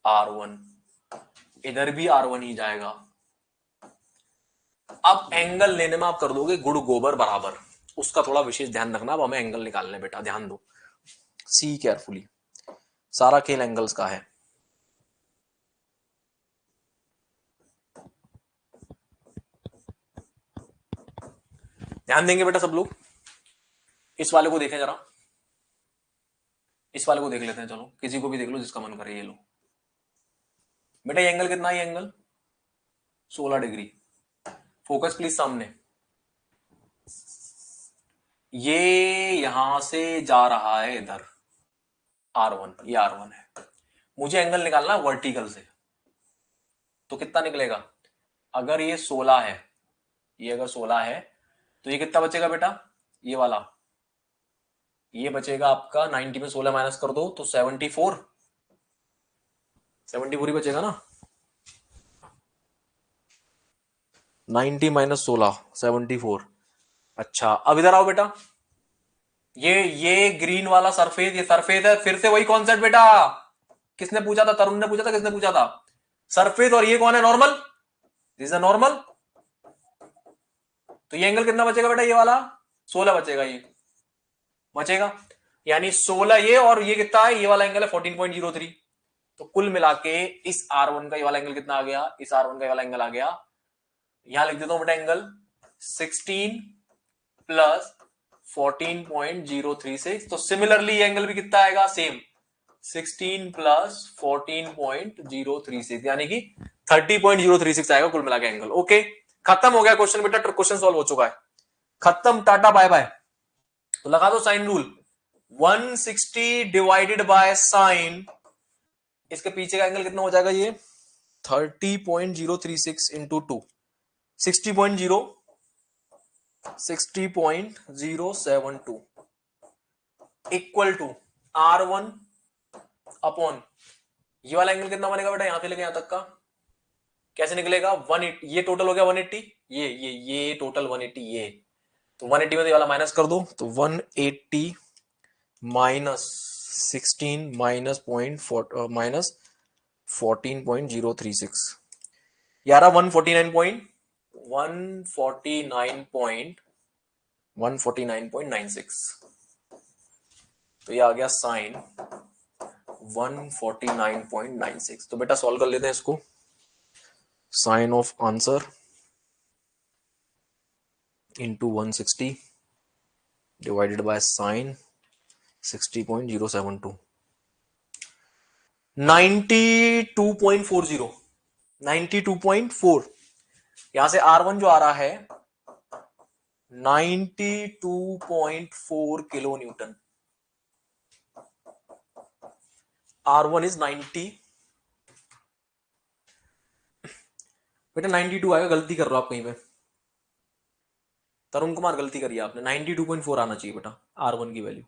R1 इधर भी R1 ही जाएगा। अब एंगल लेने में आप कर दोगे गुड़ गोबर बराबर, उसका थोड़ा विशेष ध्यान रखना। अब हमें एंगल निकालने बेटा, ध्यान दो, सी केयरफुली, सारा खेल एंगल्स का है। ध्यान देंगे बेटा सब लोग। इस वाले को देखें जरा, इस वाले को देख लेते हैं, चलो किसी को भी देख लो जिसका मन करे। ये लो बेटा, ये एंगल कितना है, ये एंगल 16 डिग्री। फोकस प्लीज सामने। ये यहां से जा रहा है इधर R1, ये R1 है। मुझे एंगल निकालना है वर्टिकल से, तो कितना निकलेगा, अगर ये 16 है, ये अगर 16 है तो ये कितना बचेगा बेटा, ये वाला, ये बचेगा आपका 90 में 16 माइनस कर दो तो 74, 74 ही बचेगा ना। 90 माइनस 16 74। अच्छा अब इधर आओ बेटा, ये ग्रीन वाला सरफेस, ये सरफेस है, फिर से वही कॉन्सेप्ट बेटा। किसने पूछा था, तरुण ने पूछा था, किसने पूछा था, सरफेस। और ये कौन है, नॉर्मल, दिस इज नॉर्मल। तो ये एंगल कितना बचेगा बेटा, ये वाला 16 बचेगा, ये बचेगा, यानी 16 ये, और ये कितना है, ये वाला एंगल है 14.03। तो कुल मिला के इस R1 का ये वाला एंगल कितना आ गया, इस R1 का ये वाला एंगल आ गया, यहां लिख देता हूं बेटा एंगल 16 प्लस 14.036। तो सिमिलरली ये एंगल भी कितना आएगा, सेम 16 प्लस 14.036, यानी कि 30.036 आएगा कुल मिला के एंगल। ओके खत्म हो गया क्वेश्चन बेटा, क्वेश्चन सॉल्व हो चुका है, खत्म, टाटा बाय बाय। तो लगा दो sine rule, 160 divided by sine, इसके पीछे का एंगल कितना हो जाएगा, ये 30.036 into 2, 60.0, 60.072 equal to R1 upon ये वाला एंगल कितना बनेगा बेटा, यहां से लेके यहां तक का कैसे निकलेगा 180, ये टोटल हो गया 180, ये टोटल 180, ये तो 180 में ये वाला माइनस कर दो, तो 180 माइनस 16 माइनस माइनस 14.036, यार 149.96, तो ये आ गया साइन 149.96। तो बेटा सॉल्व कर लेते हैं इसको। Sine of answer into 160 divided by sine 60.072, 92.40, 92.4, यहां से R1 जो आ रहा है 92.4 किलो न्यूटन, R1 इज 90, बेटा 92 आएगा, गलती कर रहे हो आप कहीं पे, तरुण कुमार गलती करिए आपने, 92.4 आना चाहिए बेटा R1 की वैल्यू,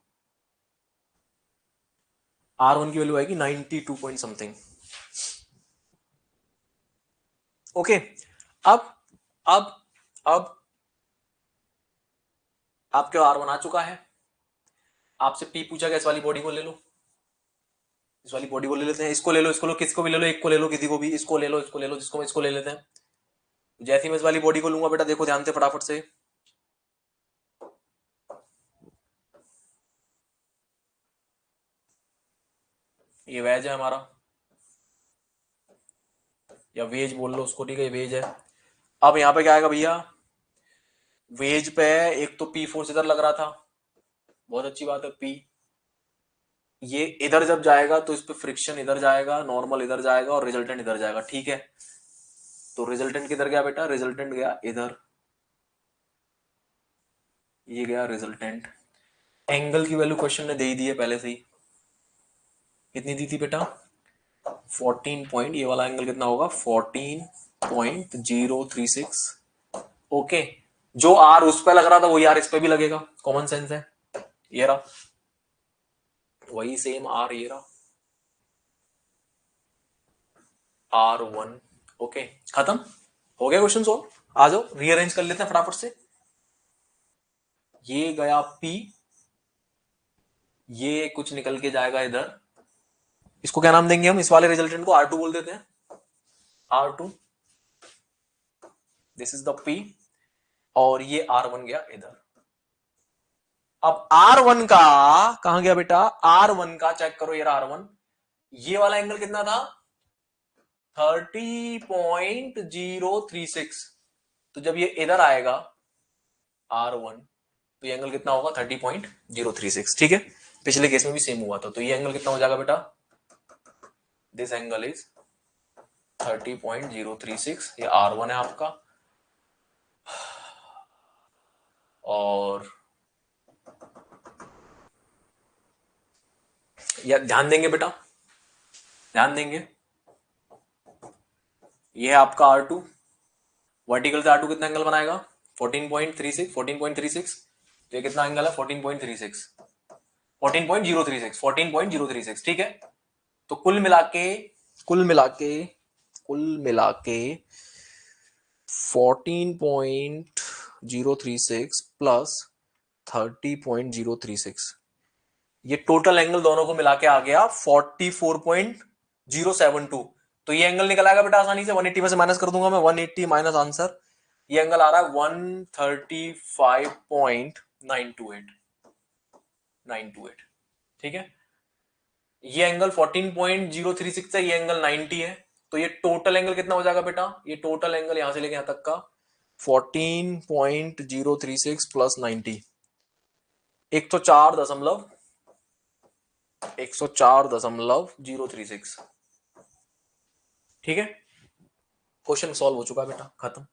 R1 की वैल्यू आएगी 92 पॉइंट समथिंग। ओके, अब अब अब आपके R1 आ चुका है, आपसे P पूछा गया, इस वाली बॉडी को ले लो, इस वाली बॉडी को ले लेते हैं, इसको ले लो, इसको लो, किसको भी ले लो, एक को ले लो, किसी को भी, इसको ले लो, इसको ले लो, जिसको इसको ले लेते हैं। जैसे ही मैं इस वाली बॉडी को लूंगा बेटा, देखो ध्यान से फटाफट से, ये वेज है हमारा, या वेज बोल लो उसको, ठीक है, ये वेज है। अब यहां पे क्या आएगा भैया, वेज पे एक तो P फोर्स इधर लग रहा था, बहुत अच्छी बात है, P ये इधर जब जाएगा तो इस पे फ्रिक्शन इधर जाएगा, नॉर्मल इधर जाएगा और रिजल्टेंट इधर जाएगा, ठीक है। तो रिजल्टेंट किधर गया बेटा, रिजल्टेंट गया इधर, ये गया रिजल्टेंट। एंगल की वैल्यू क्वेश्चन ने दे ही दी है पहले से ही, कितनी दी थी बेटा 14 पॉइंट, ये वाला एंगल कितना होगा 14.036। ओके, जो आर उस पे लग रहा था वही आर इस पे भी लगेगा, कॉमन सेंस है, ये रहा वही सेम आर, ये रहा R1। ओके, खत्म हो गया क्वेश्चन सॉल्व। आ जाओ रीअरेंज कर लेते हैं फटाफट से, ये गया P, ये कुछ निकल के जाएगा इधर, इसको क्या नाम देंगे हम, इस वाले रिजल्टेंट को R2 बोल देते हैं, R2, this is the P, और ये R1 गया इधर। अब R1 का कहां गया बेटा, R1 का चेक करो, ये R1, ये वाला एंगल कितना था 30.036, तो जब ये इधर आएगा R1 तो ये एंगल कितना होगा 30.036, ठीक है, पिछले केस में भी सेम हुआ था, तो ये एंगल कितना हो जाएगा बेटा, दिस एंगल इज 30.036, ये R1 है आपका, और या ध्यान देंगे बेटा, ध्यान देंगे, ये है आपका R2, वर्टिकल से R2 कितना एंगल बनाएगा 14.36, तो ये कितना एंगल है 14.36, 14.036, ठीक है। तो कुल मिला के 14.036 प्लस 30.036, ये टोटल एंगल दोनों को मिला के आ गया 44.072। तो ये एंगल निकल आएगा बेटा आसानी से, 180 में से माइनस कर दूंगा मैं, 180 माइनस आंसर, ये एंगल आ रहा है 135.928, ठीक है। ये एंगल 14.036 है, ये एंगल 90 है, तो ये टोटल एंगल कितना हो जाएगा बेटा, ये टोटल एंगल यहां से लेके यहां तक का 14.036 प्लस 90, 104.036, ठीक है। क्वेश्चन सॉल्व हो चुका बेटा, खत्म।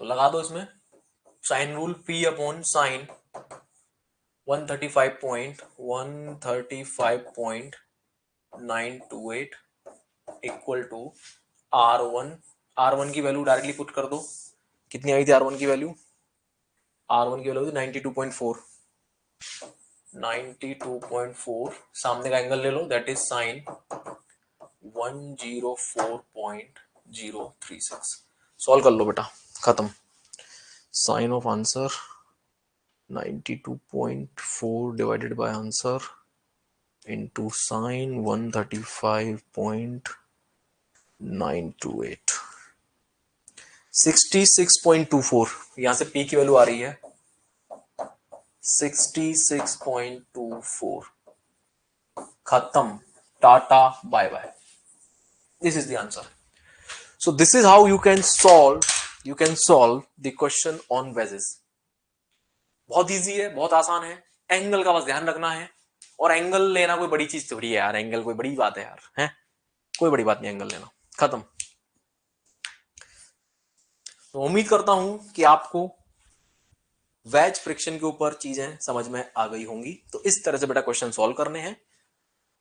तो लगा दो इसमें sine rule, P upon sine 135.928 equal to R1, R1 की वैल्यू डायरेक्टली पुट कर दो, कितनी आई थी R1 की वैल्यू? R1 की वैल्यू थी 92.4। 92.4 सामने का एंगल ले लो, दैट इज साइन 104.036। सॉल्व कर लो बेटा, खत्म। Sine of answer 92.4 divided by answer into sine 135.928, 66.24। यहां से p की वैल्यू आ रही है 66.24। खत्म, tata bye bye. This is the answer. So this is how you can solve the question on wedges. बहुत इजी है, बहुत आसान है, एंगल का बस ध्यान रखना है। और एंगल लेना कोई बड़ी चीज थोड़ी है यार, एंगल कोई बड़ी बात है यार, है कोई बड़ी बात नहीं एंगल लेना, खत्म। तो उम्मीद करता हूं कि आपको वेज फ्रिक्शन के ऊपर चीजें समझ में आ गई होंगी। तो इस तरह से बेटा क्वेश्चन सॉल्व करने हैं,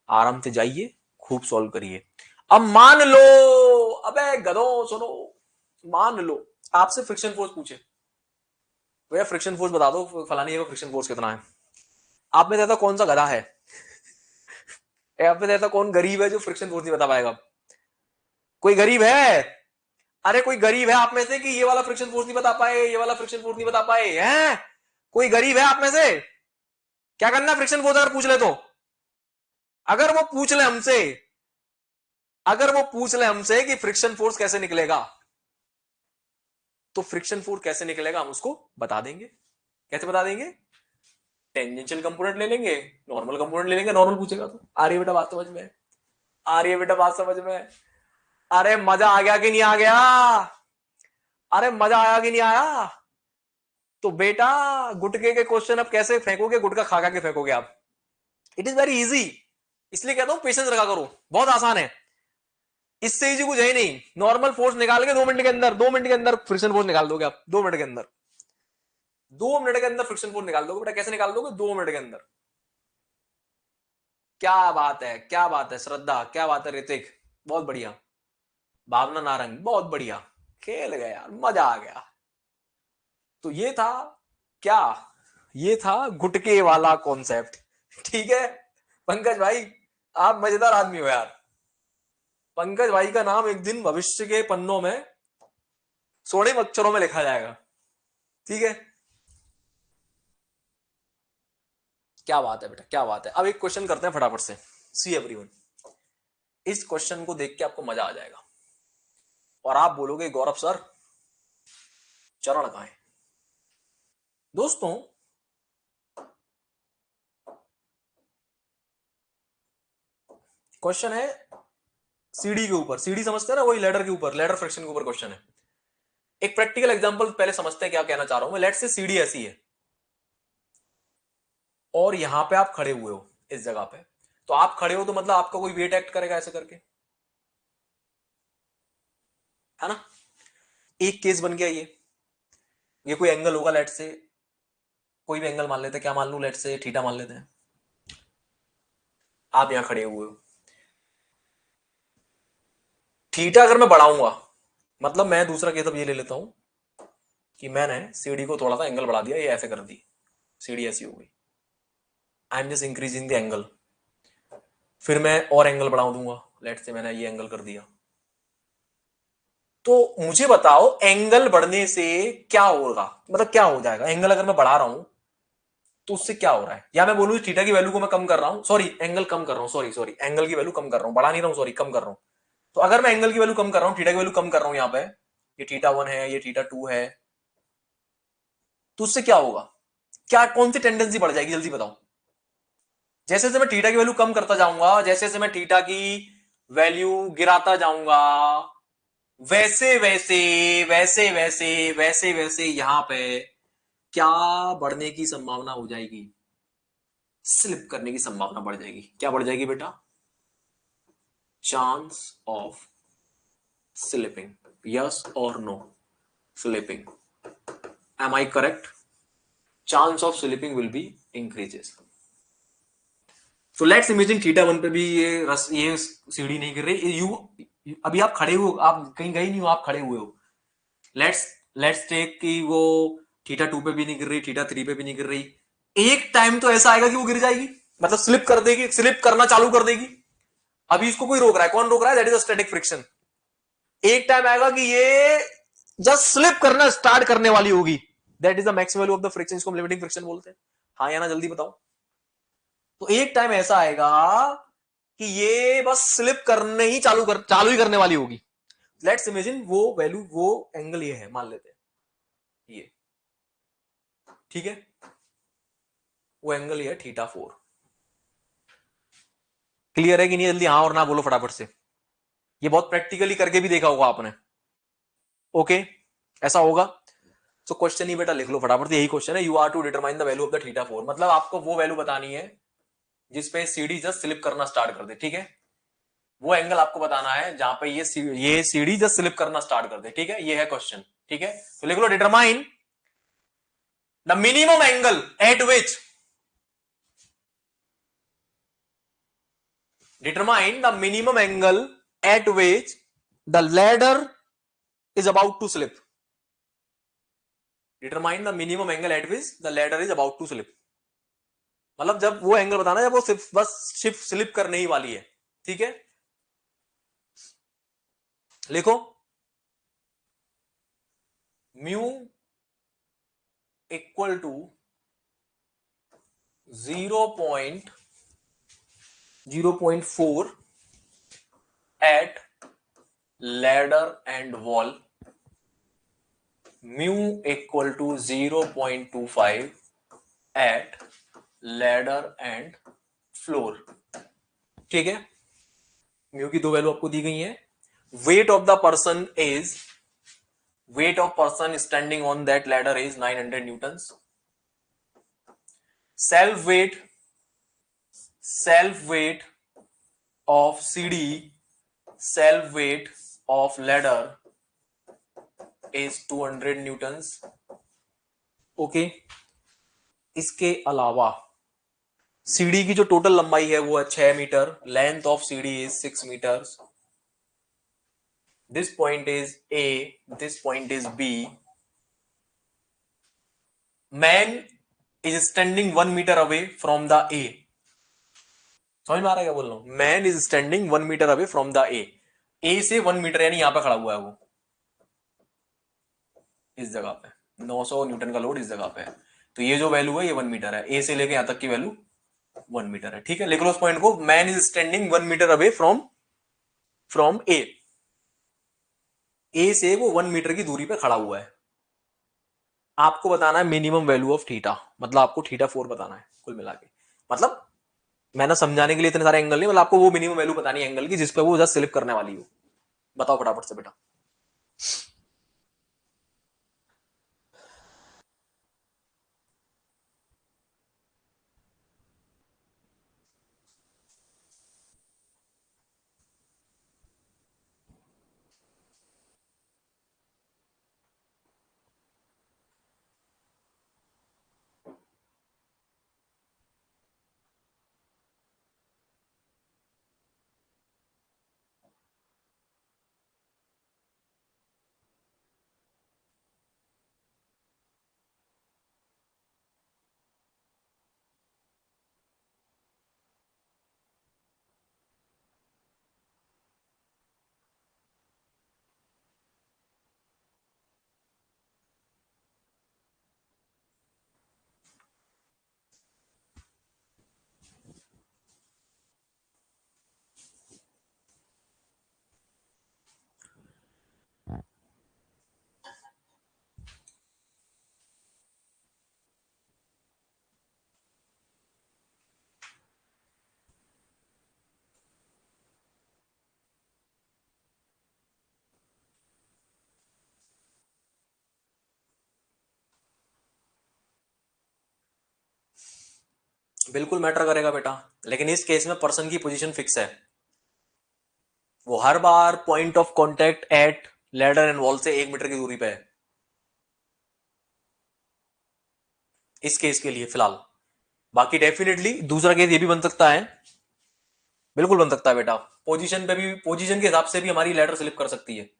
आराम से जाइए, खूब सॉल्व करिए। अब मान लो, अबे गधो सुनो, मान लो आपसे फ्रिक्शन फोर्स पूछे, भैया फ्रिक्शन फोर्स बता दो फलानी जगह फ्रिक्शन फोर्स कितना है। आप में से ऐसा कौन सा गधा है, आप में से ऐसा कौन गरीब है जो फ्रिक्शन फोर्स नहीं बता पाएगा? कोई गरीब है? अरे कोई गरीब है आप में से कि ये वाला फ्रिक्शन फोर्स नहीं बता पाए, ये वाला फ्रिक्शन फोर्स नहीं बता पाए हैं? कोई गरीब है आप में से? क्या करना फ्रिक्शन फोर्स अगर पूछ ले तो? अगर वो पूछ ले हमसे, अगर वो पूछ ले हमसे कि फ्रिक्शन फोर्स कैसे निकलेगा, तो फ्रिक्शन फोर्स कैसे निकलेगा हम उसको बता देंगे। कैसे बता देंगे? टेंजेंशियल कंपोनेंट ले लेंगे, नॉर्मल कंपोनेंट ले लेंगे। नॉर्मल पूछेगा तो आ रही है बेटा बात समझ में? आ रही है बेटा बात समझ में? अरे मजा आ गया कि नहीं आ गया? अरे मजा आया कि नहीं आया? तो बेटा गुटके के क्वेश्चन अब कैसे फेंकोगे, गुटका खा खा के फेंकोगे आप। इट इज वेरी इजी, इसलिए कहता हूं पेशेंस रखा करो, बहुत आसान है। इससे इजी कुछ है ही नहीं। नॉर्मल फोर्स निकाल के 2 मिनट के अंदर, 2 मिनट के अंदर फ्रिक्शन फोर्स निकाल दोगे आप। 2 मिनट के अंदर, 2 मिनट के अंदर फ्रिक्शन फोर्स निकाल दोगे बेटा। कैसे निकाल दोगे? 2 मिनट के अंदर। क्या बात है, क्या बात है श्रद्धा, क्या बात है ऋतिक, बहुत बढ़िया। भावना नारंग, बहुत बढ़िया, खेल गया यार, मजा आ गया। तो ये था क्या, ये था गुटके वाला कॉन्सेप्ट, ठीक है। पंकज भाई आप मजेदार आदमी हो यार। पंकज भाई का नाम एक दिन भविष्य के पन्नों में स्वर्णिम अक्षरों में लिखा जाएगा, ठीक है। क्या बात है बेटा, क्या बात है। अब एक क्वेश्चन करते हैं फटाफट से। सी एवरीवन, इस क्वेश्चन को देख के आपको मजा आ जाएगा और आप बोलोगे गौरव सर चरण कहां है। दोस्तों क्वेश्चन है सीडी के ऊपर, सीडी समझते हैं ना, वही लैडर के ऊपर, लैडर फ्रिक्शन के ऊपर क्वेश्चन है। एक प्रैक्टिकल एग्जांपल पहले समझते हैं क्या कहना चाह रहा हूं मैं। लेट्स से सीडी ऐसी है और यहां पे आप खड़े हुए हो इस जगह पे, तो आप खड़े हो तो मतलब आपका कोई वेट एक्ट करेगा ऐसे करके, है ना। एक केस बन गया ये कोई एंगल होगा, लेट्स से कोई भी एंगल मान लेते हैं, क्या मान लू, लेट्स से थीटा मान लेते हैं। आप यहां खड़े हुए हो, थीटा अगर मैं बढ़ाऊंगा, मतलब मैं दूसरा केस अब ये ले लेता हूं कि मैंने सीडी को थोड़ा सा एंगल बढ़ा दिया, ये ऐसे कर दी, सीडी ऐसी हो गई। आई am just increasing the angle. फिर मैं और एंगल बढ़ा दूंगा, लेट्स से मैंने ये एंगल कर दिया। तो मुझे बताओ एंगल बढ़ने से क्या होगा, मतलब क्या हो जाएगा एंगल अगर मैं बढ़ा रहा हूं तो उससे क्या हो रहा है। या मैं बोलूं थीटा की वैल्यू को मैं कम कर रहा हूं, सॉरी एंगल कम कर रहा हूं, सॉरी एंगल की वैल्यू कम कर रहा हूं, बढ़ा नहीं रहा हूं, सॉरी कम कर रहा हूं। तो अगर मैं एंगल की वैल्यू कम कर रहा हूं, थीटा की वैल्यू कम कर रहा हूं, यहां पे ये थीटा 1 है, ये थीटा 2 है, तो उससे क्या होगा, क्या कौन सी टेंडेंसी बढ़ जाएगी, जल्दी बताओ। जैसे जैसे मैं थीटा की वैल्यू कम करता जाऊंगा, जैसे जैसे मैं थीटा की वैल्यू गिराता जाऊंगा, वैसे वैसे वैसे वैसे वैसे वैसे यहां पे क्या बढ़ने की संभावना हो जाएगी, स्लिप करने की संभावना बढ़ जाएगी। क्या बढ़ जाएगी बेटा? चांस ऑफ स्लिपिंग, यस और no, slipping, am I correct? Chance of slipping will be increases. So let's imagine theta 1 पे भी ये सीढ़ी नहीं गिर रही, अभी आप खड़े हो, आप कहीं गए नहीं हो, आप खड़े हुए हो। लेट्स लेट्स टेक कि वो थीटा 2 पे भी नहीं गिर रही, थीटा 3 पे भी नहीं गिर रही, एक टाइम तो ऐसा आएगा कि वो गिर जाएगी, मतलब स्लिप कर देगी, स्लिप करना चालू कर देगी। अभी इसको कोई रोक रहा है, कौन रोक रहा है? That is a static friction. एक टाइम आएगा कि ये जस्ट स्लिप करना स्टार्ट करने वाली होगी, that is the maximum value of the friction, इसको हम लिमिटिंग फ्रिक्शन बोलते हैं। हाँ या ना, जल्दी बताओ। तो एक टाइम ऐसा आएगा कि ये बस स्लिप करने ही चालू ही करने वाली होगी। लेट्स इमेजिन वो वैल्यू, वो एंगल ये है, मान लेते हैं ये, ठीक है, वो एंगल ये है θ4। क्लियर है कि नहीं? जल्दी हाँ और ना बोलो फटाफट से। ये बहुत प्रैक्टिकली करके भी देखा होगा आपने। ओके, ऐसा होगा। तो क्वेश्चन ही बेटा लिख लो फटाफट से, यही क्वेश्चन है, you are to determine the value of the θ4, मतलब आपको वो वैल्यू बतानी है जिसपे सीडी जस्ट स्लिप करना स्टार्ट कर दे, ठीक है। वो एंगल आपको बताना है जहां पे ये सीडी जस्ट स्लिप करना स्टार्ट कर दे, ठीक है, ये है क्वेश्चन, ठीक है। तो लिख लो, determine the minimum angle at which, determine the minimum angle at which the ladder is about to slip. Determine the minimum angle at which the ladder is about to slip, मतलब जब वो एंगल बताना जब वो सिर्फ बस शिप स्लिप करने ही वाली है, ठीक है। लिखो, mu equal to 0.4 at ladder and wall, mu equal to 0.25 at ladder and floor, ठीक है। म्यू की दो वैल्यू आपको दी गई है। Weight of the person is, weight of person standing on that ladder is 900 newtons. Self weight of CD, self weight of ladder is 200 newtons. Okay, इसके अलावा सीडी की जो टोटल लंबाई है वो है 6 meter, length of CD is 6 meters, this point is A, this point is B, man is standing 1 meter away from the A, समझ में आ रहा है क्या बोल रहा हूं? Man is standing 1 metre away from the A से 1 मीटर, यानी यहां पे खड़ा हुआ है वो, इस जगह पे 900 न्यूटन का लोड इस जगह पे है। तो ये जो वैल्यू है ये 1 मीटर है, ए से लेके यहां तक की वैल्यू 1 मीटर है, ठीक है। लिख लो उस पॉइंट को, man is standing 1 metre away from from a से वो 1 मीटर की दूरी पे खड़ा हुआ है। आपको बताना है मिनिमम वैल्यू ऑफ थीटा, मतलब आपको θ4 बताना है कुल मिला के। मतलब मैंने समझाने के लिए इतने सारे एंगल नहीं, मतलब आपको वो मिनिमम वैल्यू बतानी है एंगल की जिस पे वो जस्ट स्लिप करने वाली हो। बताओ फटाफट से बेटा। बिल्कुल मैटर करेगा बेटा, लेकिन इस केस में पर्सन की पोजीशन फिक्स है, वो हर बार point of contact at ladder and wall से 1 मीटर की दूरी पे है इस केस के लिए फिलहाल। बाकी डेफिनेटली दूसरा केस ये भी बन सकता है, बिल्कुल बन सकता है बेटा, पोजीशन पे भी, पोजीशन के हिसाब से भी हमारी लैडर स्लिप कर सकती है।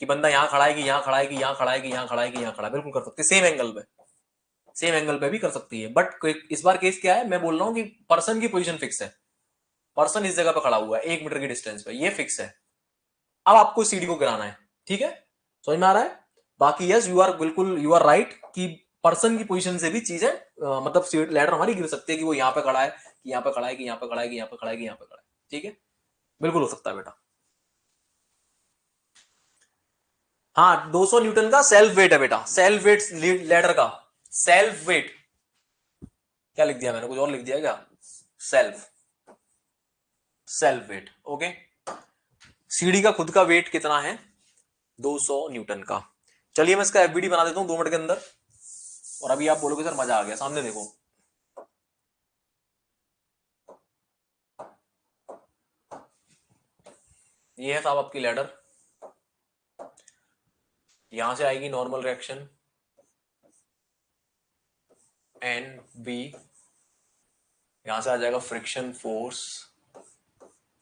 कि बंदा यहाँ खड़ा है कि यहाँ खड़ा है कि यहाँ खड़ा है कि यहाँ खड़ा है कि यहाँ खड़ा है, बिल्कुल कर सकते सेम एंगल पे, सेम एंगल पे भी कर सकती है। बट इस बार केस क्या है, मैं बोल रहा हूँ कि पर्सन की पोजीशन फिक्स है, पर्सन इस जगह पे खड़ा हुआ है 1 मीटर की डिस्टेंस पे, ये फिक्स है। अब आपको सीढ़ी को गिराना है, ठीक है, समझ में आ रहा है। बाकी यस यू आर बिल्कुल यू आर राइट कि पर्सन की पोजीशन से भी चीजें मतलब लैडर हमारी गिर सकती है कि वो यहाँ पे खड़ा है कि यहाँ पे खड़ा है कि यहाँ पे खड़ा है कि यहाँ पे खड़ा है कि यहाँ पे खड़ा है, ठीक है, बिल्कुल हो सकता है बेटा। हाँ 200 न्यूटन का सेल्फ वेट है बेटा, सेल्फ वेट लैडर का, सेल्फ वेट। क्या लिख दिया मैंने, कुछ और लिख दिया क्या? Self, self weight, okay. सीढ़ी का खुद का वेट कितना है? 200 न्यूटन का। चलिए मैं इसका एफबीडी बना देता हूं 2 मिनट के अंदर, और अभी आप बोलोगे सर मजा आ गया, सामने देखो। ये है साहब आपकी लैडर, यहां से आएगी नॉर्मल रिएक्शन एन बी, यहां से आ जाएगा फ्रिक्शन फोर्स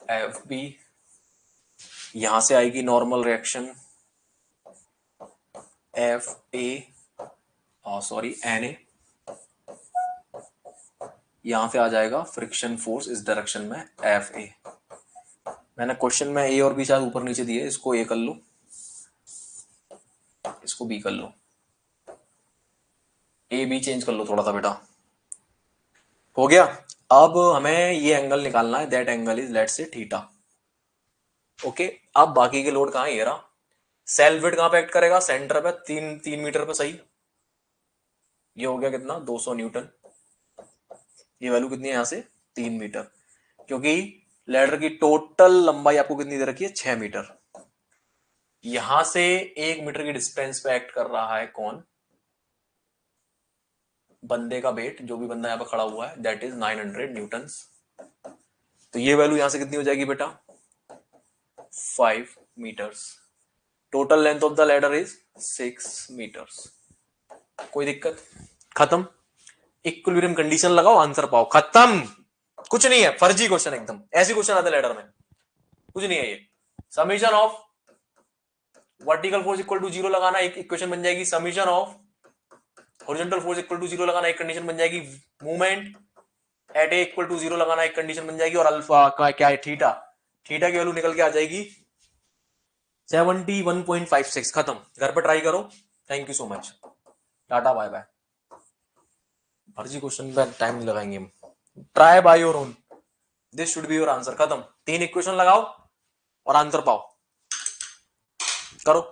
एफ बी, यहां से आएगी normal reaction F A, sorry N A, यहां से आ जाएगा फ्रिक्शन फोर्स इस डायरेक्शन में एफ ए। मैंने क्वेश्चन में ए और बी शायद ऊपर नीचे दिए, इसको ए कर लो, इसको बी कर लो, ए बी चेंज कर लो थोड़ा सा बेटा, हो गया। अब हमें ये एंगल निकालना है, that angle is let's say theta, okay. अब बाकी के लोड कहां है, ये रहा। सेल्फ वेट कहां पे एक्ट करेगा, सेंटर पे, 3 मीटर पे, सही। ये हो गया कितना, 200 न्यूटन। ये वैल्यू कितनी है यहां से, 3 मीटर, क्योंकि लैडर की टोटल लंबाई आपको कितनी दे रखी है, 6 मीटर। यहां से 1 मीटर की डिस्टेंस पे एक्ट कर रहा है कौन, बंदे का वेट, जो भी बंदा यहां पे खड़ा हुआ है, दैट इज 900 न्यूटन। तो ये वैल्यू यहां से कितनी हो जाएगी बेटा, 5 meters. Total length of the ladder is 6 meters. कोई दिक्कत, खत्म। इक्विलिब्रियम कंडीशन लगाओ, आंसर पाओ, खत्म। कुछ नहीं है, फर्जी क्वेश्चन एकदम, ऐसी क्वेश्चन आते लैडर में, कुछ नहीं है ये। Summation of vertical force equal to 0 लगाना एक इक्वेशन बन जाएगी, summation of horizontal force equal to 0 लगाना एक कंडीशन बन जाएगी, movement at A equal to 0 लगाना एक कंडीशन बन जाएगी, और अल्फा का क्या है, थीटा, थीटा की वैल्यू निकल के आ जाएगी 71.56। खत्म, घर पर ट्राई करो। Thank you so much, tata bye bye. फर्जी क्वेश्चन पे टाइम नहीं लगाएंगे हम, try by your own, this should be your answer. खत्म, 3 इक्वेशन लगाओ और आंसर पाओ, करो।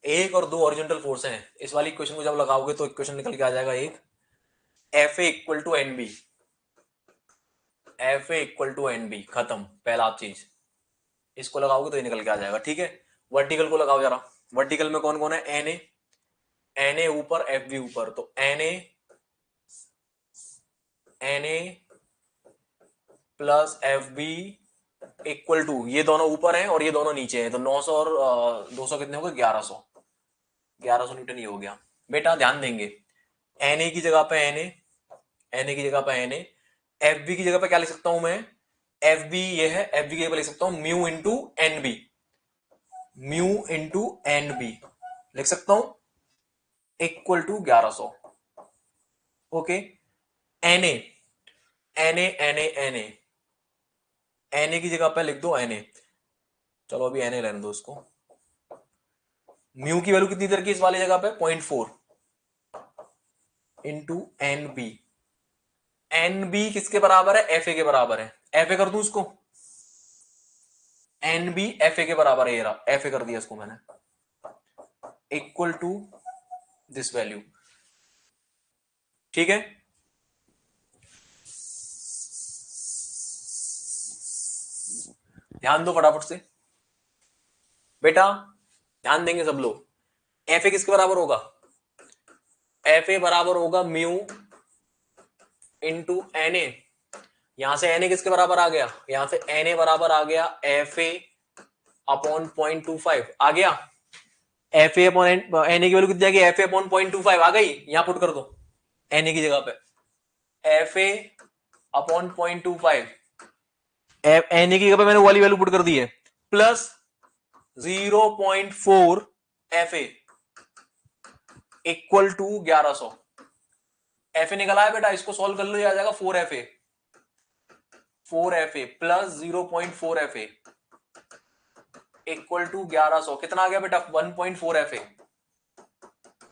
एक और दो ओरिजेंटल फोर्स हैं, इस वाली इक्वेशन को जब लगाओगे तो इक्वेशन निकल के आ जाएगा एक, F A equal to N B, F A equal to N B, खत्म, पहला आप चीज, इसको लगाओगे तो ये निकल के आ जाएगा, ठीक है। वर्टिकल को लगाओ जरा, वर्टिकल में कौन कौन है, एन ए, एन ए ऊपर एफ बी ऊपर, तो N A plus F B equal to, ये दोनों ऊपर हैं और ये दोनों नीचे हैं, तो 900 और 200 कितने हो गए, 1100, 1100 न्यूटन ये हो गया। बेटा ध्यान देंगे, एन ए की जगह पे एन ए, एन ए की जगह पे एन ए, एफ बी की जगह पे क्या लिख सकता हूं मैं, एफ बी ये है, एफ बी की जगह पे लिख सकता हूं mu into N B, mu into N B लिख सकता हूं, equal to 1100, okay. N A, N A N A N A, N A की जगह पे लिख दो एन ए, चलो अभी एन ए रहने दो उसको। म्यू की वैल्यू कितनी दे रखी है इस वाली जगह पे, 0.4 into N B, N B किसके बराबर है, एफ ए के बराबर है, एफ ए कर दूं इसको, एन बी एफ ए के बराबर है, ये रहा एफ ए कर दिया इसको मैंने, इक्वल टू दिस वैल्यू, ठीक है। ध्यान दो फटाफट से बेटा, ध्यान देंगे सब लोग। एफ ए किसके बराबर होगा, एफ ए बराबर होगा म्यू इंटू एन ए यहां से एन ए किसके बराबर आ गया, यहां से एन ए बराबर आ गया एफ ए अपॉन 0.25 आ गया। F A upon N A की वैल्यू कितनी जाएगी, एफ ए अपॉन 0.25 आ गई, यहां पुट कर दो एन ए की जगह पे F A upon 0.25, N A की जगह पे मैंने वाली वैल्यू पुट कर दी है, plus 0.4 F A equal to 1100। F A निकला है बेटा, इसको सॉल्व कर लो, ये आ जाएगा 4 F A plus 0.4 F A equal to 1100। कितना आ गया बेटा, 1.4 F A,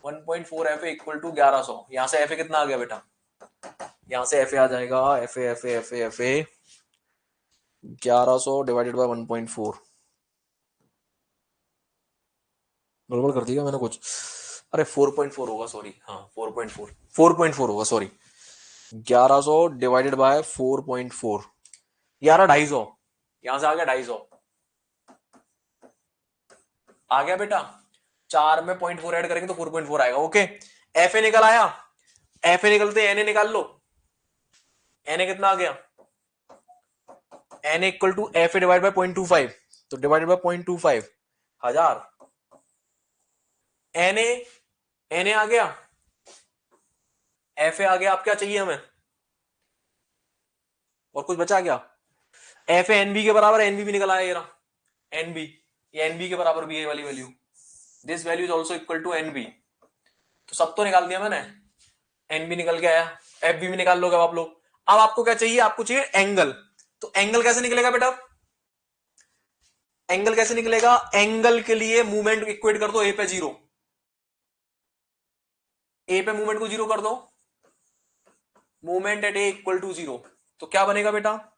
1.4 F A equal to 1100। यहां से एफ ए कितना आ गया बेटा, यहां से एफ ए आ जाएगा F A F A F A F A 1100 divided by 1.4। गड़बड़ कर दिया मैंने कुछ, अरे 4.4 होगा, सॉरी, हाँ 4.4 होगा, सॉरी। 1100 डिवाइडेड बाय 4.4, 250, यहां से आ गया 250, आ गया बेटा। 4 में 0.4 ऐड करेंगे तो 4.4 आएगा। ओके, एफ ए निकल आया, एफ ए निकलते एन ए निकाल लो, एन ए कितना आ गया, N A equal to F A divide by 0.25, तो डिवाइडेड बाय 0.25 1000, एन ए आ गया, एफ ए आ गया। अब क्या चाहिए हमें, और कुछ बचा क्या, एफ ए एन बी के बराबर, एन बी भी निकल आया ये रहा एन बी, ये एन बी के बराबर भी है वाली value, this value is also equal to N B. तो सब तो निकाल दिया मैंने, एन बी निकल के आया, एफ बी भी निकाल लोगे आप लोग। अब आपको क्या चाहिए, आपको चाहिए एंगल। तो एंगल कैसे निकलेगा बेटा, एंगल कैसे निकलेगा, एंगल के लिए मूवमेंट इक्वेट कर दो ए पे 0, ए पे मूवमेंट को 0 कर दो, movement at A equal to 0, तो क्या बनेगा बेटा,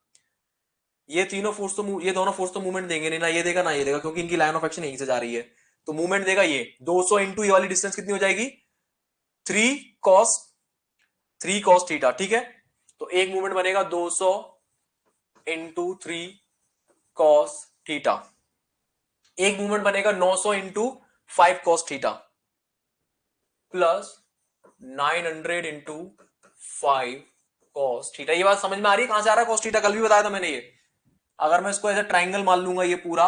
ये तीनों फोर्स तो, ये दोनों फोर्स तो मूवमेंट देंगे नहीं, ना ये देगा ना ये देगा, क्योंकि इनकी लाइन ऑफ एक्शन यहीं से जा रही है। तो मूवमेंट देगा ये 200 इंटू ये वाली डिस्टेंस कितनी हो जाएगी, 3 cos थीटा, ठीक है। तो एक मूवमेंट बनेगा 200 इंटू 3 cos थीटा, एक मूवमेंट बनेगा 900 into 5 cos theta, plus 900 into 5 cos theta. ये बात समझ में आ रही है कहां से आ रहा है cos थीटा, कल भी बताया था मैंने ये। अगर मैं इसको ऐसे ट्राइंगल मान लूंगा ये पूरा,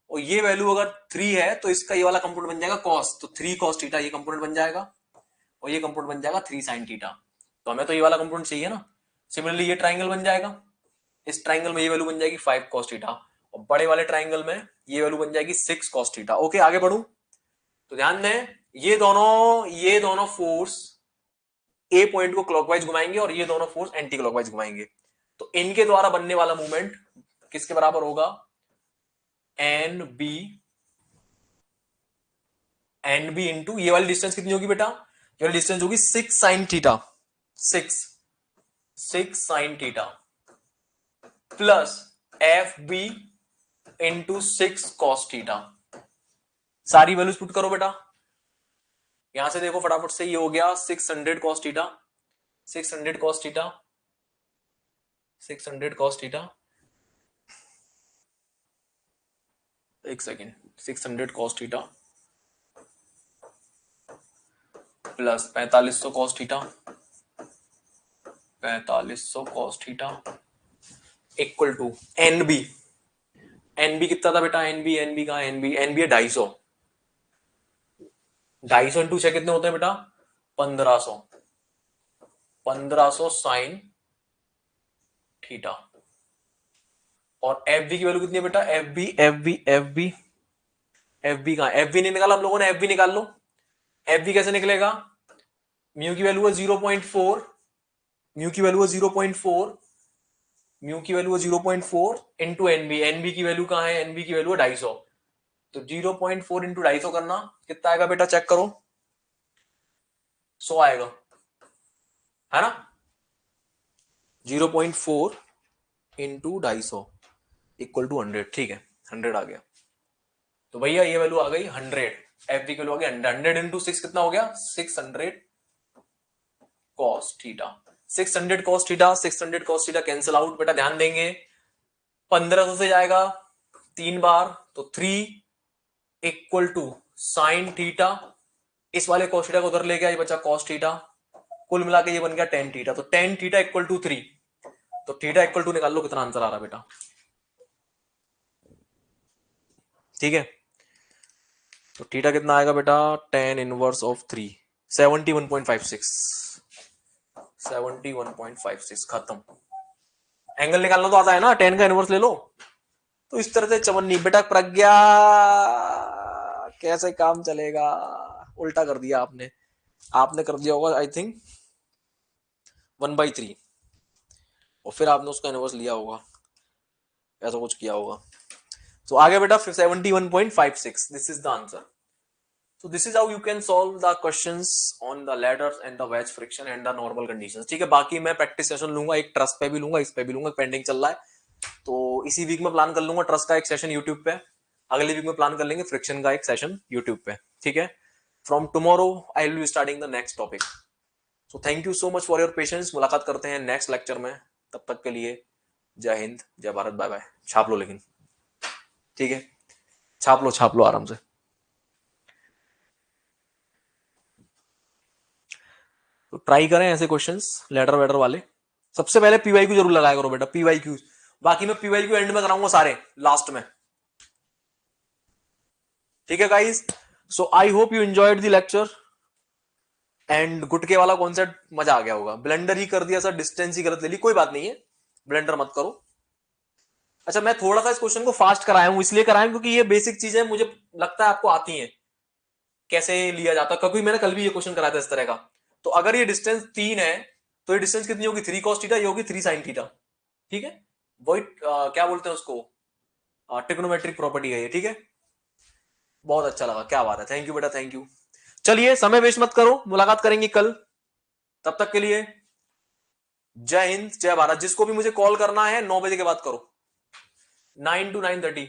और ये वैल्यू अगर 3 है तो इसका ये वाला कंपोनेंट बन जाएगा cos, तो 3 cos थीटा ये कंपोनेंट बन जाएगा, और ये कंपोनेंट बन जाएगा 3 sin थीटा। तो हमें तो ये वाला कंपोनेंट चाहिए ना। सिमिलरली ये ट्राइंगल बन जाएगा, इस ट्राइंगल में ये वैल्यू बन जाएगी 5 cos थीटा, और बड़े वाले ट्राइंगल में ये वैल्यू बन जाएगी 6 cos थीटा। ओके, आगे बढ़ू तो ध्यान दें, ये दोनों फोर्स ए पॉइंट को क्लॉकवाइज घुमाएंगे और ये दोनों फोर्स एंटी क्लॉकवाइज घुमाएंगे। तो इनके द्वारा बनने वाला मूवमेंट किसके बराबर होगा, एन बी इंटू ये वाली डिस्टेंस कितनी होगी बेटा, ये वाली डिस्टेंस होगी 6 sin theta, 6 sin theta, plus F B into 6 cos theta. सारी वैल्यूज पुट करो बेटा, यहां से देखो फटाफट से, ये हो गया 600 cos theta, 600 cos theta, 600 cos theta, एक second, 600 cos theta plus 4500 cos theta, 4500 cos theta equal to NB, NB कितना था बेटा, एनबी कहा, एनबी है 250, 250 इंटू 6 कितने होते हैं बेटा, 1500, 1500 साइन थीटा। और एफ बी की वैल्यू कितनी है बेटा, एफ बी कहां, एफ बी नहीं निकाला हम लोगों ने, एफ बी निकाल लो। एफ बी कैसे निकलेगा, म्यू की वैल्यू है 0.4, म्यू की वैल्यू है 0.4, म्यू की वैल्यू है 0.4 इंटू एनबी, एनबी की वैल्यू कहां है, एनबी की वैल्यू है 250, तो 0.4 इंटू 250 करना कितना आएगा बेटा, चेक करो, 100 आएगा, है ना। 0.4 इंटू 250 इक्वल टू 100, ठीक है, 100 आ गया। तो भैया ये वैल्यू आ गई 100, एफ की वैल्यू आ गई 100 इंटू 6 कितना हो गया, 600 cos theta, 600 cos theta, 600 cos theta cancel out बेटा, ध्यान देंगे 1500 से जाएगा 3 बार, तो 3 इक्वल टू साइन थीटा, इस वाले cos थीटा को उधर ले गया, ये बचा cos थीटा, कुल मिला के ये बन गया tan थीटा, तो tan थीटा इक्वल टू 3, तो थीटा इक्वल टू निकाल लो कितना आंसर आ रहा है बेटा। ठीक है, तो थीटा कितना आएगा बेटा, tan इनवर्स ऑफ 3, 71.56, 71.56 खत्म। एंगल निकालना तो आता है ना, tan का इनवर्स ले लो। तो इस तरह से चवन्नी बेटा प्रज्ञा कैसे काम चलेगा, उल्टा कर दिया आपने। आपने कर दिया होगा आई थिंक 1/3 और फिर आपने उसका इनवर्स लिया होगा, ऐसा कुछ किया होगा। तो आगे बेटा 71.56, this is the answer. So this is how you can solve the questions on the ladders and the wedge friction and the normal conditions। ठीक है, बाकी मैं प्रैक्टिस सेशन लूंगा, एक ट्रस्ट पे भी लूंगा, इस पे भी लूंगा, पेंडिंग चल रहा है। तो इसी वीक में प्लान कर लूंगा ट्रस्ट का एक सेशन यूट्यूब पे, अगले वीक में प्लान कर लेंगे फ्रिक्शन का एक सेशन यूट्यूब पे। ठीक है, from tomorrow I will be starting the next topic. So thank you so much for your patience. मुलाकात करते हैं नेक्स्ट लेक्चर में, तब तक के लिए जय हिंद, जय भारत, बाय बाय। छाप लो लेकिन, ठीक है, छाप लो आराम से। तो ट्राई करें ऐसे क्वेश्चंस लेटर वेटर वाले। सबसे पहले पीवाईक्यू जरूर लगाया करो बेटा, पीवाईक्यू। बाकी मैं पीवाईक्यू एंड में कराऊंगा सारे, लास्ट में। ठीक है guys, so I hope you enjoyed the lecture and गुटके वाला कॉन्सेप्ट मजा आ गया होगा। ब्लेंडर ही कर दिया सर, डिस्टेंस ही गलत ले ली, कोई बात नहीं है, ब्लेंडर मत करो। अच्छा, मैं थोड़ा सा इस क्वेश्चन को फास्ट कराया हूं, इसलिए कराया क्योंकि ये बेसिक चीजें मुझे लगता है आपको आती हैं, कैसे लिया जाता है, क्योंकि मैंने कल भी ये क्वेश्चन कराया था इस तरह का। तो अगर ये डिस्टेंस 3 है तो ये डिस्टेंस कितनी होगी, 3 cos थीटा, ये होगी 3 sin थीटा। ठीक है, वही क्या बोलते हैं उसको, ट्रिग्नोमेट्रिक प्रॉपर्टी है ये। ठीक है, बहुत अच्छा लगा, क्या बात है, थैंक यू बेटा, थैंक यू। चलिए समय वेस्ट मत करो, मुलाकात करेंगे कल, तब तक के लिए जय हिंद, जय भारत। जिसको भी मुझे कॉल करना है 9 बजे के बाद करो, 9 to 9:30।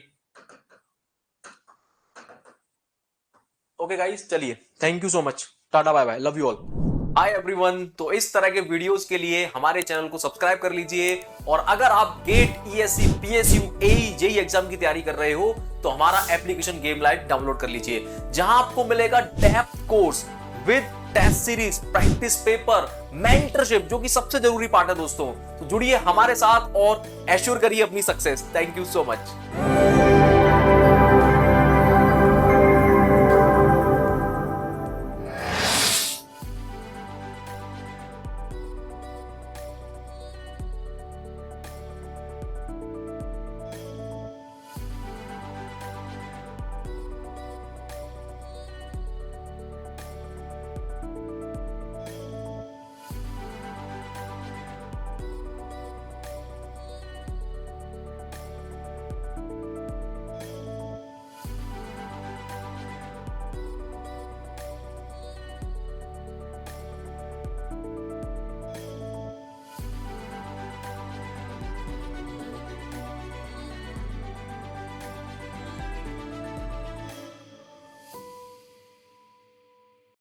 ओके गाइस, चलिए, thank you so much, tata bye bye, love you all. Hi everyone, तो इस तरह के वीडियोस के लिए हमारे चैनल को सब्सक्राइब कर लीजिए। और अगर आप गेट, ईएससी, पीएसयू, एई, जेई एग्जाम की तैयारी कर रहे हो तो हमारा एप्लीकेशन गेम लाइव डाउनलोड कर लीजिए, जहां आपको मिलेगा depth course with test series, practice paper, mentorship, जो कि सबसे जरूरी पार्ट है दोस्तों। तो जुड़िए हमारे साथ और एश्योर करिए अपनी success. Thank you so much.